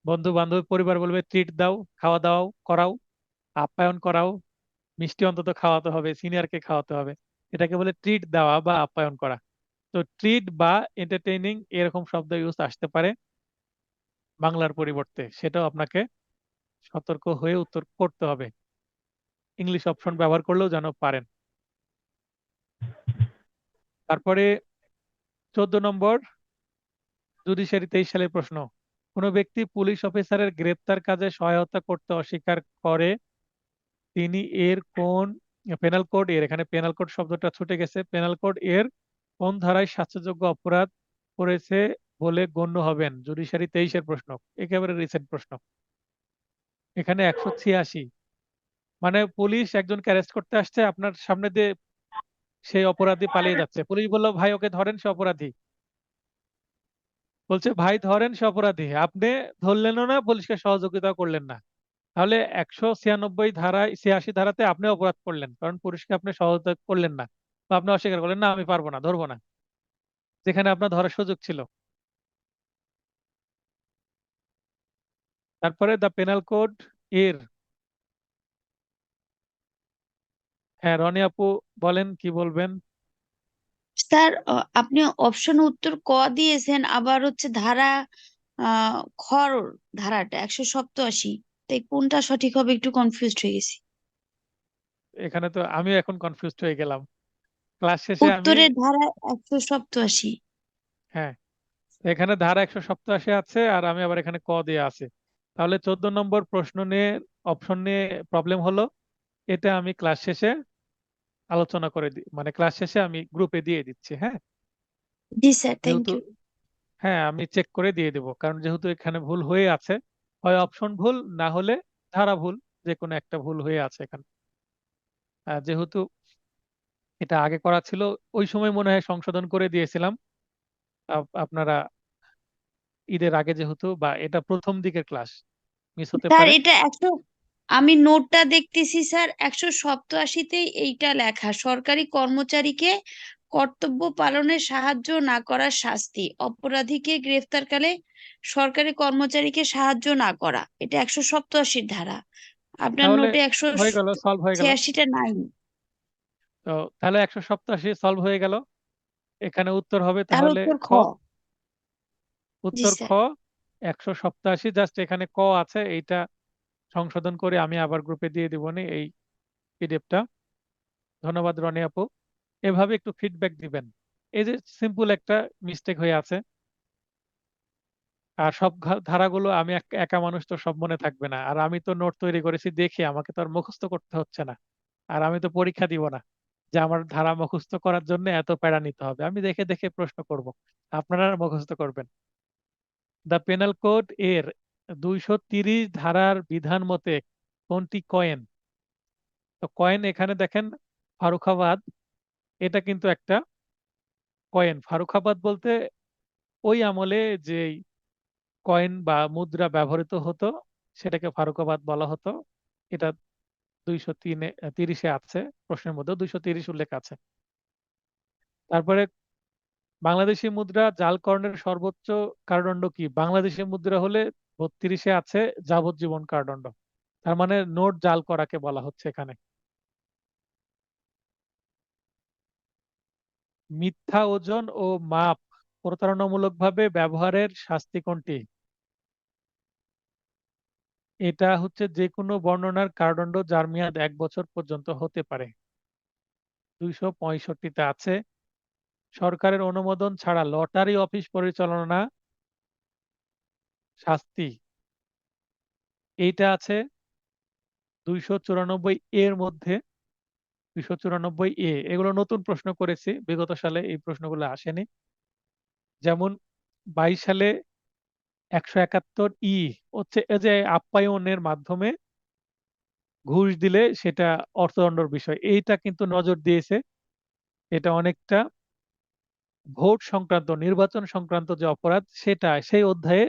Speaker 1: বন্ধু বান্ধব, পরিবার বলবে ট্রিট দাও, খাওয়া দাওয়া করাও, আপ্যায়ন করাও, মিষ্টি অন্তত খাওয়াতে হবে, সিনিয়রকে খাওয়াতে হবে, এটাকে বলে ট্রিট দেওয়া বা আপ্যায়ন করা। তো ট্রিট বা এন্টারটেইনিং এরকম শব্দ ইউজ আসতে পারে বাংলার পরিবর্তে, সেটাও আপনাকে সতর্ক হয়ে উত্তর করতে হবে। ইংলিশ অপশন ব্যবহার করলেও যেন পারেন। তারপরে 14 নম্বর, জুডিশিয়ারি 23 সালের প্রশ্ন। কোনো ব্যক্তি পুলিশ অফিসারের গ্রেপ্তার কাজে সহায়তা করতে অস্বীকার করে, তিনি এর কোন পেনাল কোড এর, এখানে পেনাল কোড শব্দটা ছুটে গেছে, পেনাল কোড এর কোন ধারায় শাস্তিযোগ্য অপরাধ করেছে বলে গণ্য হবেন? জুডিশিয়ারি 23-এর প্রশ্ন, একেবারে রিসেন্ট প্রশ্ন। এখানে 186, মানে পুলিশ একজনকে অ্যারেস্ট করতে আসছে, আপনার সামনে দিয়ে সেই অপরাধী পালিয়ে যাচ্ছে, পুলিশ বলল ভাই ওকে ধরেন, সে অপরাধী। বলছে ভাই ধরেন, সে অপরাধী, আপনি ধরলেনও না, পুলিশকে সহযোগিতা করলেন না, তাহলে 196 ধারায় 86 ধারাতে আপনি অপরাধ করলেন, কারণ পুলিশকে আপনি সহযোগিতা করলেন না, বা আপনি অস্বীকার করলেন না আমি পারবো না, ধরবো না, যেখানে আপনার ধরার সুযোগ ছিল। তারপরে দ্য পেনাল কোড এর, হ্যাঁ রনি আপু বলেন কি বলবেন।
Speaker 2: স্যার আপনি অপশন উত্তর ক দিয়েছেন, আবার হচ্ছে ধারা খর ধারাটা 187, তাই কোনটা সঠিক হবে একটু কনফিউজড হয়ে গেছি।
Speaker 1: এখানে তো আমিও এখন কনফিউজড হয়ে গেলাম, ক্লাস শেষে আমি,
Speaker 2: উত্তরের ধারা 187।
Speaker 1: হ্যাঁ এখানে ধারা 187 আছে আর আমি আবার এখানে ক দিয়ে আছে, তাহলে 14 নম্বর প্রশ্ন নিয়ে অপশন নিয়ে প্রবলেম হলো। এটা আমি ক্লাস শেষে আলোচনা করে দিই, মানে ক্লাস শেষে আমি গ্রুপে দিয়ে দিচ্ছি, হ্যাঁ
Speaker 2: জি স্যার, থ্যাংক
Speaker 1: যেহেতু,
Speaker 2: ইউ।
Speaker 1: হ্যাঁ আমি চেক করে দিয়ে দেবো, কারণ যেহেতু এখানে ভুল হয়ে আছে, হয় অপশন ভুল না হলে ধারা ভুল, যে কোনো একটা ভুল হয়ে আছে এখানে। যেহেতু এটা আগে করা ছিল, ওই সময় মনে হয় সংশোধন করে দিয়েছিলাম, আপনারা ঈদের আগে যেহেতু, বা এটা প্রথম দিকের ক্লাস, মিস হতে
Speaker 2: স্যার
Speaker 1: পারে।
Speaker 2: এটা আমি নোটটা দেখতেছি স্যার, 187তেই এইটা লেখা, সরকারি কর্মচারীকে কর্তব্য পালনে সাহায্য না করার শাস্তি, অপরাধীকে গ্রেফতারকালে সরকারি কর্মচারীকে সাহায্য না করা, এটা 187 ধারা। আপনার
Speaker 1: তাহলে
Speaker 2: নোটে একশো
Speaker 1: হয়ে গেল, সলভ হয়ে গেল।
Speaker 2: ছিয়াশিটা নাই।
Speaker 1: তো তাহলে 187 সলভ হয়ে গেল। এখানে উত্তর হবে
Speaker 2: তাহলে
Speaker 1: তাহলে
Speaker 2: উত্তর
Speaker 1: খ,
Speaker 2: খ। জি
Speaker 1: উত্তর খ
Speaker 2: স্যার।
Speaker 1: 187, জাস্ট এখানে ক আছে, এইটা সংশোধন করে আমি আবার গ্রুপে দিয়ে দিবনি এই পিডিএফটা। ধন্যবাদ রনি আপু, এভাবে একটু ফিডব্যাক দিবেন। এই যে সিম্পল একটা মিস্টেক হয়ে আছে, আর সব ধারাগুলো আমি একা মানুষ তো সব মনে থাকবে না, আর আমি তো নোট তৈরি করেছি দেখে, আমাকে তো আর মুখস্থ করতে হচ্ছে না, আর আমি তো পরীক্ষা দিব না যে আমার ধারা মুখস্থ করার জন্য এত প্যারা নিতে হবে, আমি দেখে দেখে প্রশ্ন করব, আপনারা মুখস্থ করবেন। দ্য পেনাল কোড এর 230 ধারার বিধান মতে কোনটি কয়েন? তো কয়েন এখানে দেখেন, ফারুখাবাদ, এটা কিন্তু একটা কয়েন। ফারুখাবাদ বলতে ওই আমলে যে কয়েন বা মুদ্রা ব্যবহৃত হতো সেটাকে ফারুকাবাদ বলা হতো। এটা 230-এ আছে, প্রশ্নের মধ্যে 230 উল্লেখ আছে। তারপরে বাংলাদেশি মুদ্রা জালকরণের সর্বোচ্চ কারাদণ্ড কি? বাংলাদেশি মুদ্রা হলে 32-এ আছে যাবজ্জীবন কারাদণ্ড, তার মানে নোট জাল করাকে বলা হচ্ছে এখানে। মিথ্যা ওজন ও মাপ প্রতারণামূলকভাবে ব্যবহারের শাস্তি কোনটি? এটা হচ্ছে যে কোনো বর্ণনার কারাদণ্ড যার মেয়াদ 1 বছর পর্যন্ত হতে পারে। 265-তে আছে সরকারের অনুমোদন ছাড়া লটারি অফিস পরিচালনা শাস্তি, এইটা আছে 294 এর মধ্যে। 294 এগুলো নতুন প্রশ্ন করেছি, বিগত সালে এই প্রশ্নগুলো আসেনি। যেমন 22 সালে 171 হচ্ছে এই যে আপ্যায়নের মাধ্যমে ঘুষ দিলে সেটা অর্থদণ্ডের বিষয়, এইটা কিন্তু নজর দিয়েছে। এটা অনেকটা ভোট সংক্রান্ত, নির্বাচন সংক্রান্ত যে অপরাধ, সেটা সেই অধ্যায়ে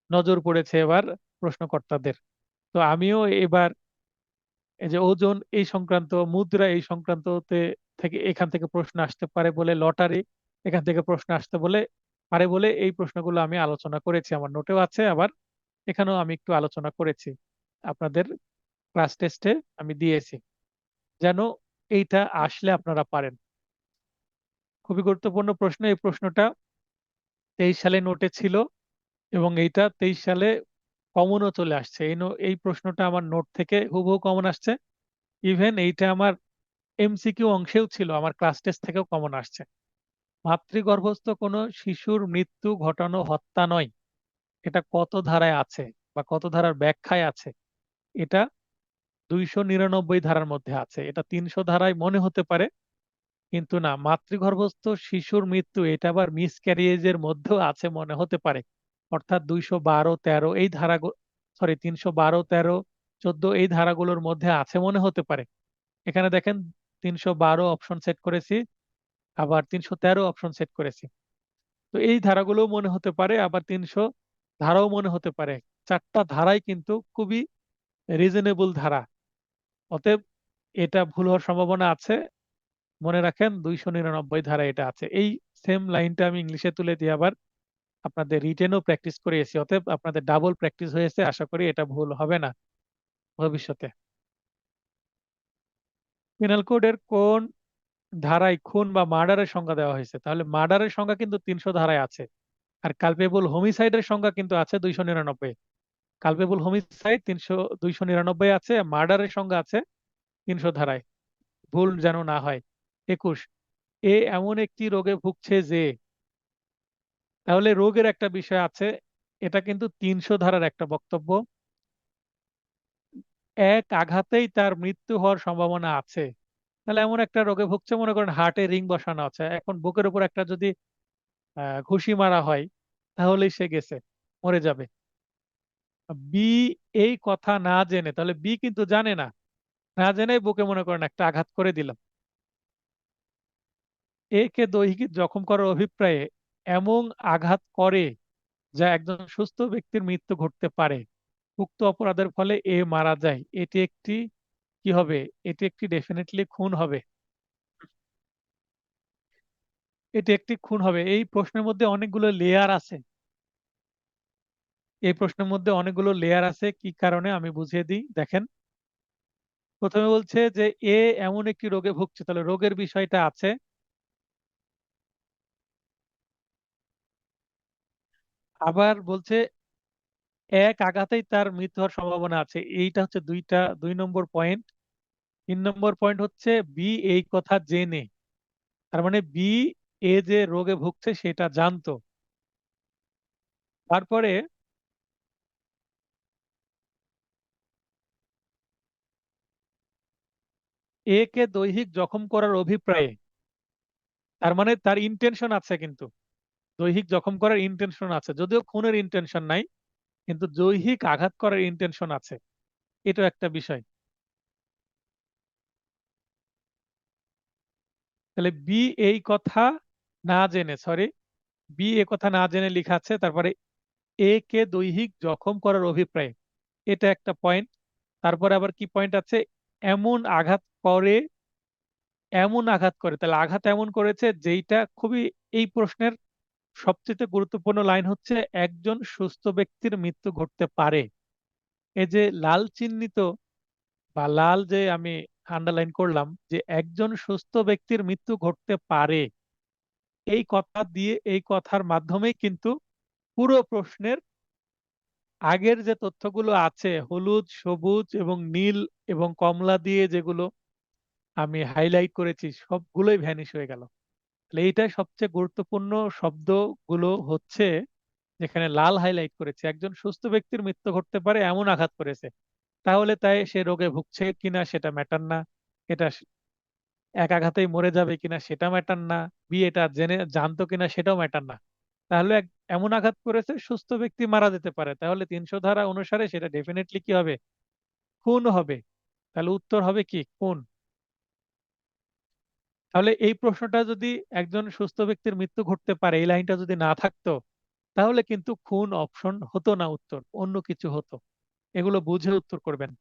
Speaker 1: নজর পড়েছে এবার প্রশ্নকর্তাদের। তো আমিও এবার এই যে ওজন এই সংক্রান্ত, মুদ্রা এই সংক্রান্ততে থেকে এখান থেকে প্রশ্ন আসতে পারে বলে, লটারি এখান থেকে প্রশ্ন আসতে বলে পারে বলে এই প্রশ্নগুলো আমি আলোচনা করেছি, আমার নোটেও আছে, আবার এখানেও আমি একটু আলোচনা করেছি, আপনাদের ক্লাস টেস্টে আমি দিয়েছি, যেন এইটা আসলে আপনারা পারেন। খুবই গুরুত্বপূর্ণ প্রশ্ন। এই প্রশ্নটা 23 সালে নোটে ছিল এবং এইটা 23 সালে কমনও চলে আসছে। এই প্রশ্নটা আমার নোট থেকে হুবহু কমন আসছে। ইভেন এইটা আমার এমসিকিউ অংশেও ছিল, আমার ক্লাস টেস্ট থেকেও কমন আসছে। মাতৃগর্ভস্থ কোনো শিশুর মৃত্যু ঘটানো হত্যা নয়, এটা কত ধারায় আছে বা কত ধারার ব্যাখ্যায় আছে? এটা 299 ধারার মধ্যে আছে। এটা 300 ধারায় মনে হতে পারে, কিন্তু না। মাতৃগর্ভস্থ শিশুর মৃত্যু এটা আবার মিসক্যারিয়েজের মধ্যেও আছে মনে হতে পারে। অর্থাৎ 212, 13 এই ধারাগুলো, সরি 312, 13, 14 এই ধারাগুলোর মধ্যে আছে মনে হতে পারে। এখানে দেখেন 312 অপশন সেট করেছি, আবার 313 অপশন সেট করেছি। তো এই ধারাগুলো মনে হতে পারে, আবার 300 ধারাও মনে হতে পারে। চারটা ধারাই কিন্তু খুবই রিজনেবল ধারা। অতএব এটা ভুল হওয়ার সম্ভাবনা আছে। মনে রাখেন 299 ধারা এটা আছে। এই সেম লাইনটা আমি ইংলিশে তুলে দিয়ে আবার আপনাদের রিটেনও প্র্যাকটিস করিয়েছি। অতএব আপনাদের ডাবল প্র্যাকটিস হয়েছে, আশা করি এটা ভুল হবে না ভবিষ্যতে। পেনাল কোডের কোন ধারায় খুন বা মার্ডারের সংজ্ঞা দেওয়া হয়েছে? তাহলে মার্ডারের সংজ্ঞা কিন্তু 300 ধারায় আছে, আর কালপেবল হোমিসাইডের সংজ্ঞা কিন্তু আছে 299। কালপেবল হোমিসাইড 299 আছে, মার্ডারের সংজ্ঞা আছে 300 ধারায়। ভুল যেন না হয়। 21, এ এমন একটি রোগে ভুগছে যে, তাহলে রোগের একটা বিষয় আছে। এটা কিন্তু 300 ধারার একটা বক্তব্য। এক আঘাতেই তার মৃত্যু হওয়ার সম্ভাবনা আছে। তাহলে এমন একটা রোগে ভুগছে, মনে করেন হার্টে রিং বসানো আছে, এখন বুকের উপর একটা যদি ঘুষি মারা হয়, তাহলেই সে গেছে, মরে যাবে। বি এই কথা না জেনে, তাহলে বি কিন্তু জানে না, না জেনে বুকে মনে করেন একটা আঘাত করে দিলাম। এ কে দৈহিক জখম করার অভিপ্রায়ে এমন আঘাত করে যা একজন সুস্থ ব্যক্তির মৃত্যু ঘটতে পারে। উক্ত অপরাধের ফলে এ মারা যায়, এটি একটি কি হবে? এটি একটি ডেফিনেটলি খুন হবে। এটি একটি খুন হবে। এই প্রশ্নের মধ্যে অনেকগুলো লেয়ার আছে। এই প্রশ্নের মধ্যে অনেকগুলো লেয়ার আছে, কি কারণে আমি বুঝিয়ে দিই। দেখেন, প্রথমে বলছে যে এ এমন একটি রোগে ভুগছে, তাহলে রোগের বিষয়টা আছে। আবার বলছে এক আঘাতেই তার মৃত্যু হওয়ার সম্ভাবনা আছে, এইটা হচ্ছে 2 নম্বর পয়েন্ট। 3 নম্বর পয়েন্ট হচ্ছে বি এই কথা জেনে, তার মানে বি এ যে রোগে ভুগছে সেটা জানতো। তারপরে এ কে দৈহিক জখম করার অভিপ্রায়ে, তার মানে তার ইন্টেনশন আছে, কিন্তু দৈহিক জখম করার ইন্টেনশন আছে, যদিও খুনের ইন্টেনশন নাই, কিন্তু দৈহিক আঘাত করার ইন্টেনশন আছে। এটা একটা বিষয়। তাহলে বি এই কথা না জেনে, সরি, বি এ কথা না জেনে লেখা আছে। তারপরে এ কে দৈহিক জখম করার অভিপ্রায়, এটা একটা পয়েন্ট। তারপরে আবার কি পয়েন্ট আছে? এমন আঘাত করে, এমন আঘাত করে, তাহলে আঘাত এমন করেছে যেইটা খুবই, এই প্রশ্নের সবচেয়ে গুরুত্বপূর্ণ লাইন হচ্ছে একজন সুস্থ ব্যক্তির মৃত্যু ঘটতে পারে। এই যে লাল চিহ্নিত বা লাল যে আমি আন্ডারলাইন করলাম যে একজন সুস্থ ব্যক্তির মৃত্যু ঘটতে পারে, এই কথা দিয়ে, এই কথার মাধ্যমেই কিন্তু পুরো প্রশ্নের আগের যে তথ্যগুলো আছে, হলুদ, সবুজ এবং নীল এবং কমলা দিয়ে যেগুলো আমি হাইলাইট করেছি, সবগুলোই ভ্যানিশ হয়ে গেল। তাহলে এইটাই সবচেয়ে গুরুত্বপূর্ণ শব্দগুলো হচ্ছে, যেখানে লাল হাইলাইট করেছে, একজন সুস্থ ব্যক্তির মৃত্যু ঘটতে পারে এমন আঘাত করেছে। তাহলে তাই সে রোগে ভুগছে কিনা সেটা ম্যাটার না, এটা এক আঘাতেই মরে যাবে কিনা সেটা ম্যাটার না, বি এটা জেনে জানতো কিনা সেটাও ম্যাটার না। তাহলে এমন আঘাত করেছে সুস্থ ব্যক্তি মারা যেতে পারে, তাহলে 300 ধারা অনুসারে সেটা ডেফিনেটলি কি হবে? খুন হবে। তাহলে উত্তর হবে কি? খুন। তাহলে এই প্রশ্নটা যদি একজন সুস্থ ব্যক্তির মৃত্যু ঘটতে পারে এই লাইনটা যদি না থাকতো, তাহলে কিন্তু খুন অপশন হতো না, উত্তর অন্য কিছু হতো। এগুলো বুঝে উত্তর করবেন।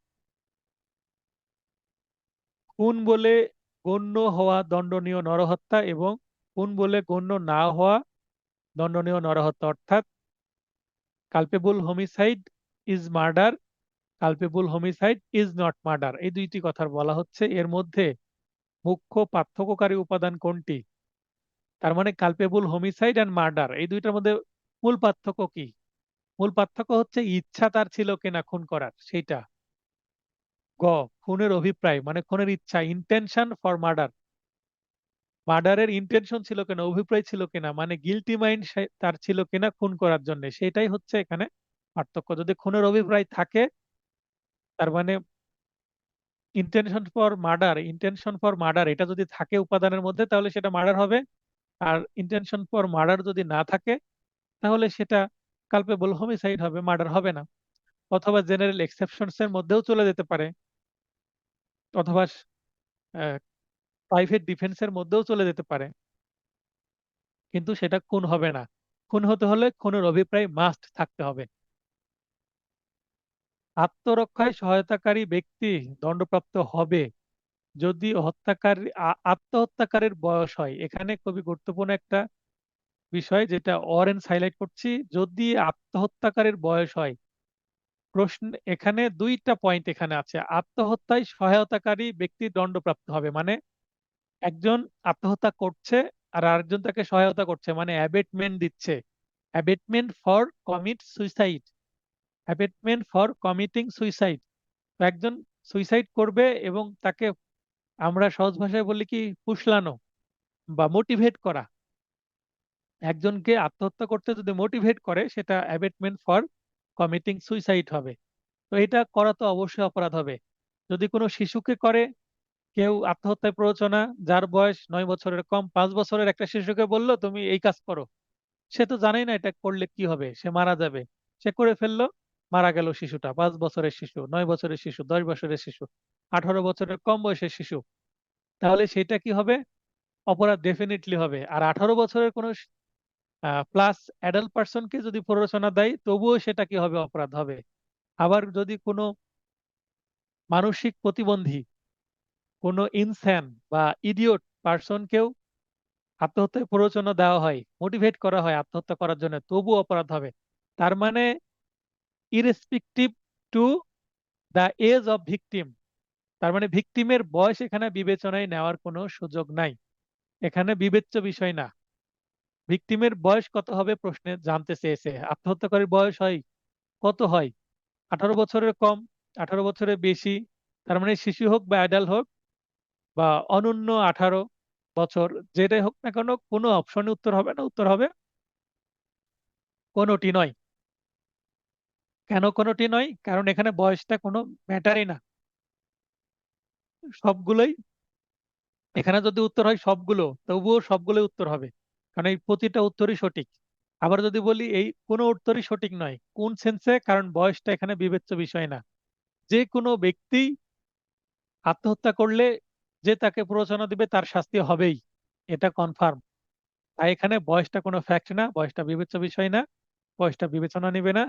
Speaker 1: খুন বলে গণ্য হওয়া দণ্ডনীয় নরহত্যা এবং খুন বলে গণ্য না হওয়া দণ্ডনীয় নরহত্যা, অর্থাৎ culpable homicide is murder, culpable homicide is not murder, এই দুইটি কথা বলা হচ্ছে। এর মধ্যে মুখ্য পার্থক্যকারী উপাদান কোনটি? তার মানে কালপেবল হোমিসাইড অ্যান্ড মার্ডার, এই দুইটার মধ্যে মূল পার্থক্য কি? মূল পার্থক্য হচ্ছে ইচ্ছা তার ছিল কিনা খুন করার, সেইটা। গ, খুনের অভিপ্রায় মানে খুনের ইচ্ছা, ইন্টেনশন ফর মার্ডার। মার্ডারের ইন্টেনশন ছিল কিনা, অভিপ্রায় ছিল কিনা, মানে গিলটি মাইন্ড তার ছিল কিনা খুন করার জন্য, সেটাই হচ্ছে এখানে পার্থক্য। যদি খুনের অভিপ্রায় থাকে, তার মানে ইন্টেনশন ফর মার্ডার এটা যদি থাকে উপাদানের মধ্যে, তাহলে সেটা মার্ডার হবে। আর ইন্টেনশন ফর মার্ডার যদি না থাকে, তাহলে সেটা কালপেবল হোমিসাইড হবে, মার্ডার হবে না। অথবা জেনারেল এক্সেপশনস এর মধ্যেও চলে যেতে পারে, অথবা প্রাইভেট ডিফেন্সের মধ্যেও চলে যেতে পারে, কিন্তু সেটা খুন হবে না। খুন হতে হলে খুনের অভিপ্রায় মাস্ট থাকতে হবে। আত্মরক্ষায় সহায়তাকারী ব্যক্তি দণ্ডপ্রাপ্ত হবে যদি আত্মহত্যাকারীর বয়স হয়। এখানে খুবই গুরুত্বপূর্ণ একটা বিষয়, যেটা অরেঞ্জ হাইলাইট করছি, যদি আত্মহত্যাকারীর বয়স হয়। প্রশ্ন এখানে দুইটা পয়েন্ট এখানে আছে। আত্মহত্যায় সহায়তাকারী ব্যক্তি দণ্ডপ্রাপ্ত হবে মানে একজন আত্মহত্যা করছে আর আরেকজন তাকে সহায়তা করছে, মানে অ্যাবেটমেন্ট দিচ্ছে। Abetment for commit suicide, abetment for committing suicide. তো একজন সুইসাইড করবে এবং তাকে আমরা সহজ ভাষায় বলি কি ফুসলানো বা মোটিভেট করা। একজনকে আত্মহত্যা করতে যদি মোটিভেট করে, সেটা অ্যাবেটমেন্ট ফর কমিটিং সুইসাইড হবে। তো এটা করা তো অবশ্যই অপরাধ হবে। যদি কোনো শিশুকে করে, কেউ আত্মহত্যায় প্ররোচনা, যার বয়স 9 বছরের কম, 5 বছরের একটা শিশুকে বললো তুমি এই কাজ করো, সে তো জানেই না এটা করলে কি হবে, সে মারা যাবে। সে করে ফেললো, মারা গেল শিশুটা। 5 বছরের শিশু, 9 বছরের শিশু, 10 বছরের শিশু, 18 বছরের কম বয়সের শিশু, তাহলে সেটা কি হবে? অপরাধ ডেফিনেটলি হবে। আর 18 বছরের কোনো প্লাস অ্যাডাল্ট পার্সনকে যদি প্ররোচনা দেয়, তবুও সেটা কি হবে? অপরাধ হবে। আবার যদি কোনো মানসিক প্রতিবন্ধী, কোনো ইনস্যান বা ইডিয়ট পার্সনকেও আত্মহত্যায় প্ররোচনা দেওয়া হয়, মোটিভেট করা হয় আত্মহত্যা করার জন্য, তবুও অপরাধ হবে। তার মানে irrespective to the age of victim, তার মানে ভিকটিমের বয়স এখানে বিবেচনায় নেওয়ার কোনো সুযোগ নাই। এখানে বিবেচ্য বিষয় না। ভিকটিমের বয়স কত হবে প্রশ্নে জানতে চেয়েছে, আত্মহত্যাকারীর বয়স হয় কত হয়? 18 বছরের কম, 18 বছরের বেশি, তার মানে শিশু হোক বা অ্যাডাল্ট হোক বা অনূন্য 18 বছর, যেটাই হোক না কেন, কোনো অপশনে উত্তর হবে না, উত্তর হবে কোনোটি নয়। কেন কোনোটি নয়? কারণ এখানে বয়সটা কোনো ম্যাটারই না, সবগুলোই। এখানে যদি উত্তর হয় সবগুলো, তবুও সবগুলোই উত্তর হবে, কারণ এই প্রতিটা উত্তরই সঠিক। আবার যদি বলি এই কোনো উত্তরই সঠিক নয়, কোন সেন্সে? কারণ বয়সটা এখানে বিবেচ্য বিষয় না। যে কোনো ব্যক্তি আত্মহত্যা করলে যে তাকে প্ররোচনা দিবে তার শাস্তি হবেই, এটা কনফার্ম। তাই এখানে বয়সটা কোনো ফ্যাক্ট না, বয়সটা বিবেচ্য বিষয় না, বয়সটা বিবেচনা নিবে না।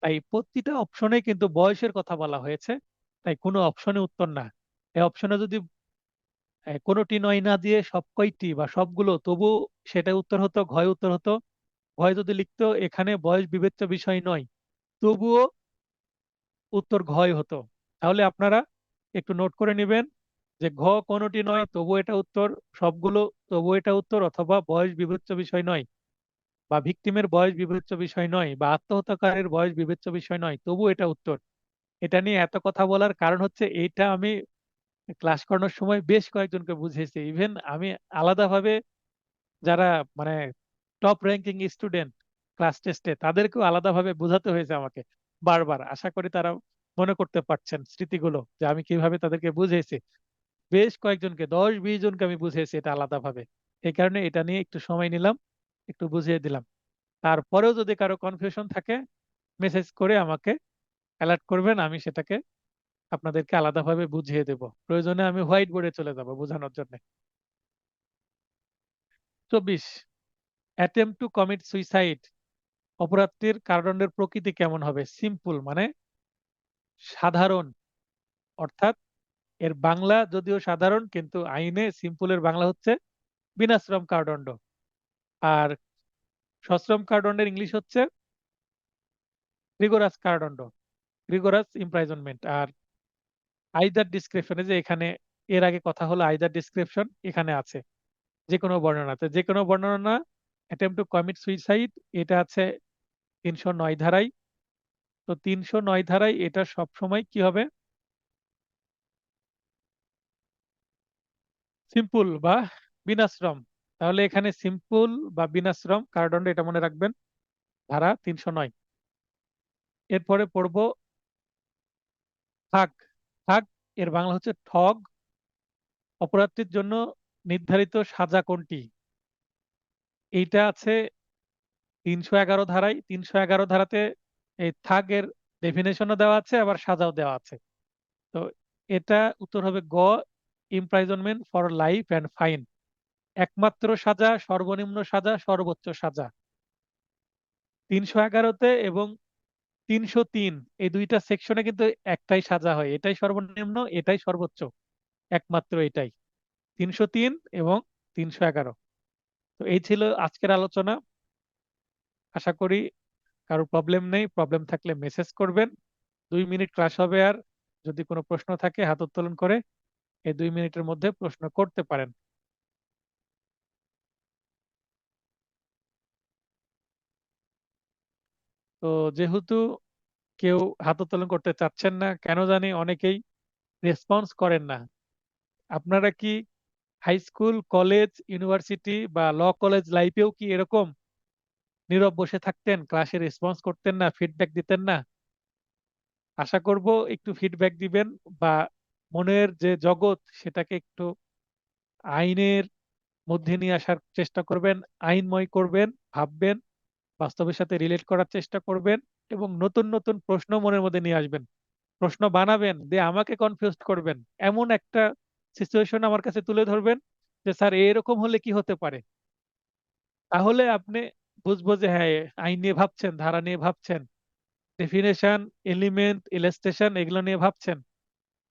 Speaker 1: তাই প্রতিটা অপশনে কিন্তু বয়সের কথা বলা হয়েছে, তাই কোনো অপশনে উত্তর না। এই অপশনে যদি কোনোটি নয় না দিয়ে সব কয়টি বা সবগুলো, তবু সেটা উত্তর হতো, ঘয় উত্তর হতো। ঘয় যদি লিখতো এখানে বয়স বিবেচ্য বিষয় নয়, তবুও উত্তর ঘয় হতো। তাহলে আপনারা একটু নোট করে নেবেন যে ঘ কোনোটি নয় তবু এটা উত্তর, সবগুলো তবু এটা উত্তর, অথবা বয়স বিবেচ্য বিষয় নয়, বা ভিকটিমের বয়স বিবেচ্য বিষয় নয়, বা আত্মহত্যাকারীর বয়স বিবেচ্য বিষয় নয়, তবু এটা উত্তর। এটা নিয়ে এত কথা বলার কারণ হচ্ছে এইটা আমি ক্লাস করানোর সময় বেশ কয়েকজনকে বুঝিয়েছি। ইভেন আমি আলাদাভাবে যারা মানে টপ র্যাঙ্কিং স্টুডেন্ট ক্লাস টেস্টে, তাদেরকেও আলাদাভাবে বোঝাতে হয়েছে আমাকে বারবার। আশা করি তারা মনে করতে পারছেন স্মৃতিগুলো, যে আমি কিভাবে তাদেরকে বুঝিয়েছি। বেশ কয়েকজনকে, 10-20 জনকে আমি বুঝিয়েছি এটা আলাদাভাবে। এই কারণে এটা নিয়ে একটু সময় নিলাম, একটু বুঝিয়ে দিলাম। তারপরেও যদি কারো কনফিউশন থাকে, মেসেজ করে আমাকে অ্যালার্ট করবেন, আমি সেটাকে আপনাদেরকে আলাদাভাবে বুঝিয়ে দেব। প্রয়োজনে আমি হোয়াইট বোর্ডে চলে যাব বোঝানোর জন্য। 24, অ্যাটেম্প টু কমিট সুইসাইড, অপরাধটির কারাদণ্ডের প্রকৃতি কেমন হবে? সিম্পল মানে সাধারণ, অর্থাৎ এর বাংলা যদিও সাধারণ, কিন্তু আইনে সিম্পলের বাংলা হচ্ছে বিনাশ্রম কারাদণ্ড। আর সশ্রম কারাদণ্ডের ইংলিশ হচ্ছে রিগোরাস কারাদণ্ড, রিগোরাস ইমপ্রাইজনমেন্ট। আর আইদার ডিসক্রিপশনে, যে এখানে এর আগে কথা হলো আইদার ডিসক্রিপশন, এখানে আছে। যে কোনো বর্ণনাতে, যে কোনো বর্ণনা অ্যাটেম্প টু কমিট সুইসাইড এটা আছে 309 ধারায়। তো 309 ধারায় এটা সব সময় কি হবে, সিম্পল বা বিনাশ্রম। তাহলে এখানে সিম্পল বা বিনাশ্রম কারাদণ্ড, এটা মনে রাখবেন, ধারা 309। এরপরে পড়ব ঠগ। ঠগ এর বাংলা হচ্ছে ঠগ। অপরাধটির জন্য নির্ধারিত সাজা কোনটি? এইটা আছে 311 ধারায়। 311 ধারাতে এই ঠগের ডেফিনেশনও দেওয়া আছে, আবার সাজাও দেওয়া আছে। তো এটা উত্তর হবে গ, ইমপ্রাইজনমেন্ট ফর লাইফ অ্যান্ড ফাইন। একমাত্র সাজা, সর্বনিম্ন সাজা, সর্বোচ্চ সাজা। 311-তে এবং 303 এই দুইটা সেকশনে কিন্তু একটাই সাজা হয়, এটাই সর্বনিম্ন, এটাই সর্বোচ্চ, একমাত্র এটাই 303 এবং 311। তো এই ছিল আজকের আলোচনা। আশা করি কারো প্রবলেম নেই। প্রবলেম থাকলে মেসেজ করবেন। 2 মিনিট ক্লাস হবে, আর যদি কোনো প্রশ্ন থাকে হাত উত্তোলন করে এই 2 মিনিটের মধ্যে প্রশ্ন করতে পারেন। তো যেহেতু কেউ হাত উত্তোলন করতে চাচ্ছেন না, কেন জানি অনেকেই রেসপন্স করেন না। আপনারা কি হাই স্কুল, কলেজ, ইউনিভার্সিটি বা ল কলেজ লাইফেও কি এরকম নীরব বসে থাকতেন, ক্লাসে রেসপন্স করতেন না, ফিডব্যাক দিতেন না? আশা করব একটু ফিডব্যাক দিবেন, বা মনের যে জগৎ সেটাকে একটু আইনের মধ্যে নিয়ে আসার চেষ্টা করবেন, আইনময় করবেন, ভাববেন, বাস্তবের সাথে রিলেট করার চেষ্টা করবেন, এবং নতুন নতুন প্রশ্ন মনের মধ্যে নিয়ে আসবেন। প্রশ্ন বানাবেন দিয়ে আমাকে কনফিউজ করবেন, এমন একটা সিচুয়েশন আমার কাছে তুলে ধরবেন যে স্যার এরকম হলে কি হতে পারে। তাহলে আপনি বুঝবো যে হ্যাঁ, আইন নিয়ে ভাবছেন, ধারা নিয়ে ভাবছেন, ডেফিনেশন, এলিমেন্ট, ইলাস্ট্রেশন এগুলো নিয়ে ভাবছেন।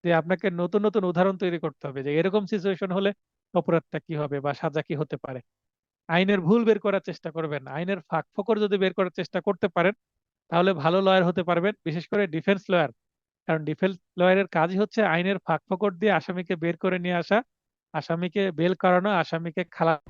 Speaker 1: যে আপনাকে নতুন নতুন উদাহরণ তৈরি করতে হবে যে এরকম সিচুয়েশন হলে অপরাধটা কি হবে বা সাজা কি হতে পারে। আইনের ভুল বের করার চেষ্টা করবেন, আইনের ফাঁক ফোকর যদি বের করার চেষ্টা করতে পারেন তাহলে ভালো লয়ার হতে পারবেন, বিশেষ করে ডিফেন্স লয়ার। কারণ ডিফেন্স লয়ারের কাজই হচ্ছে আইনের ফাঁক ফোকর দিয়ে আসামিকে বের করে নিয়ে আসা, আসামিকে বেল করানো, আসামিকে খালাস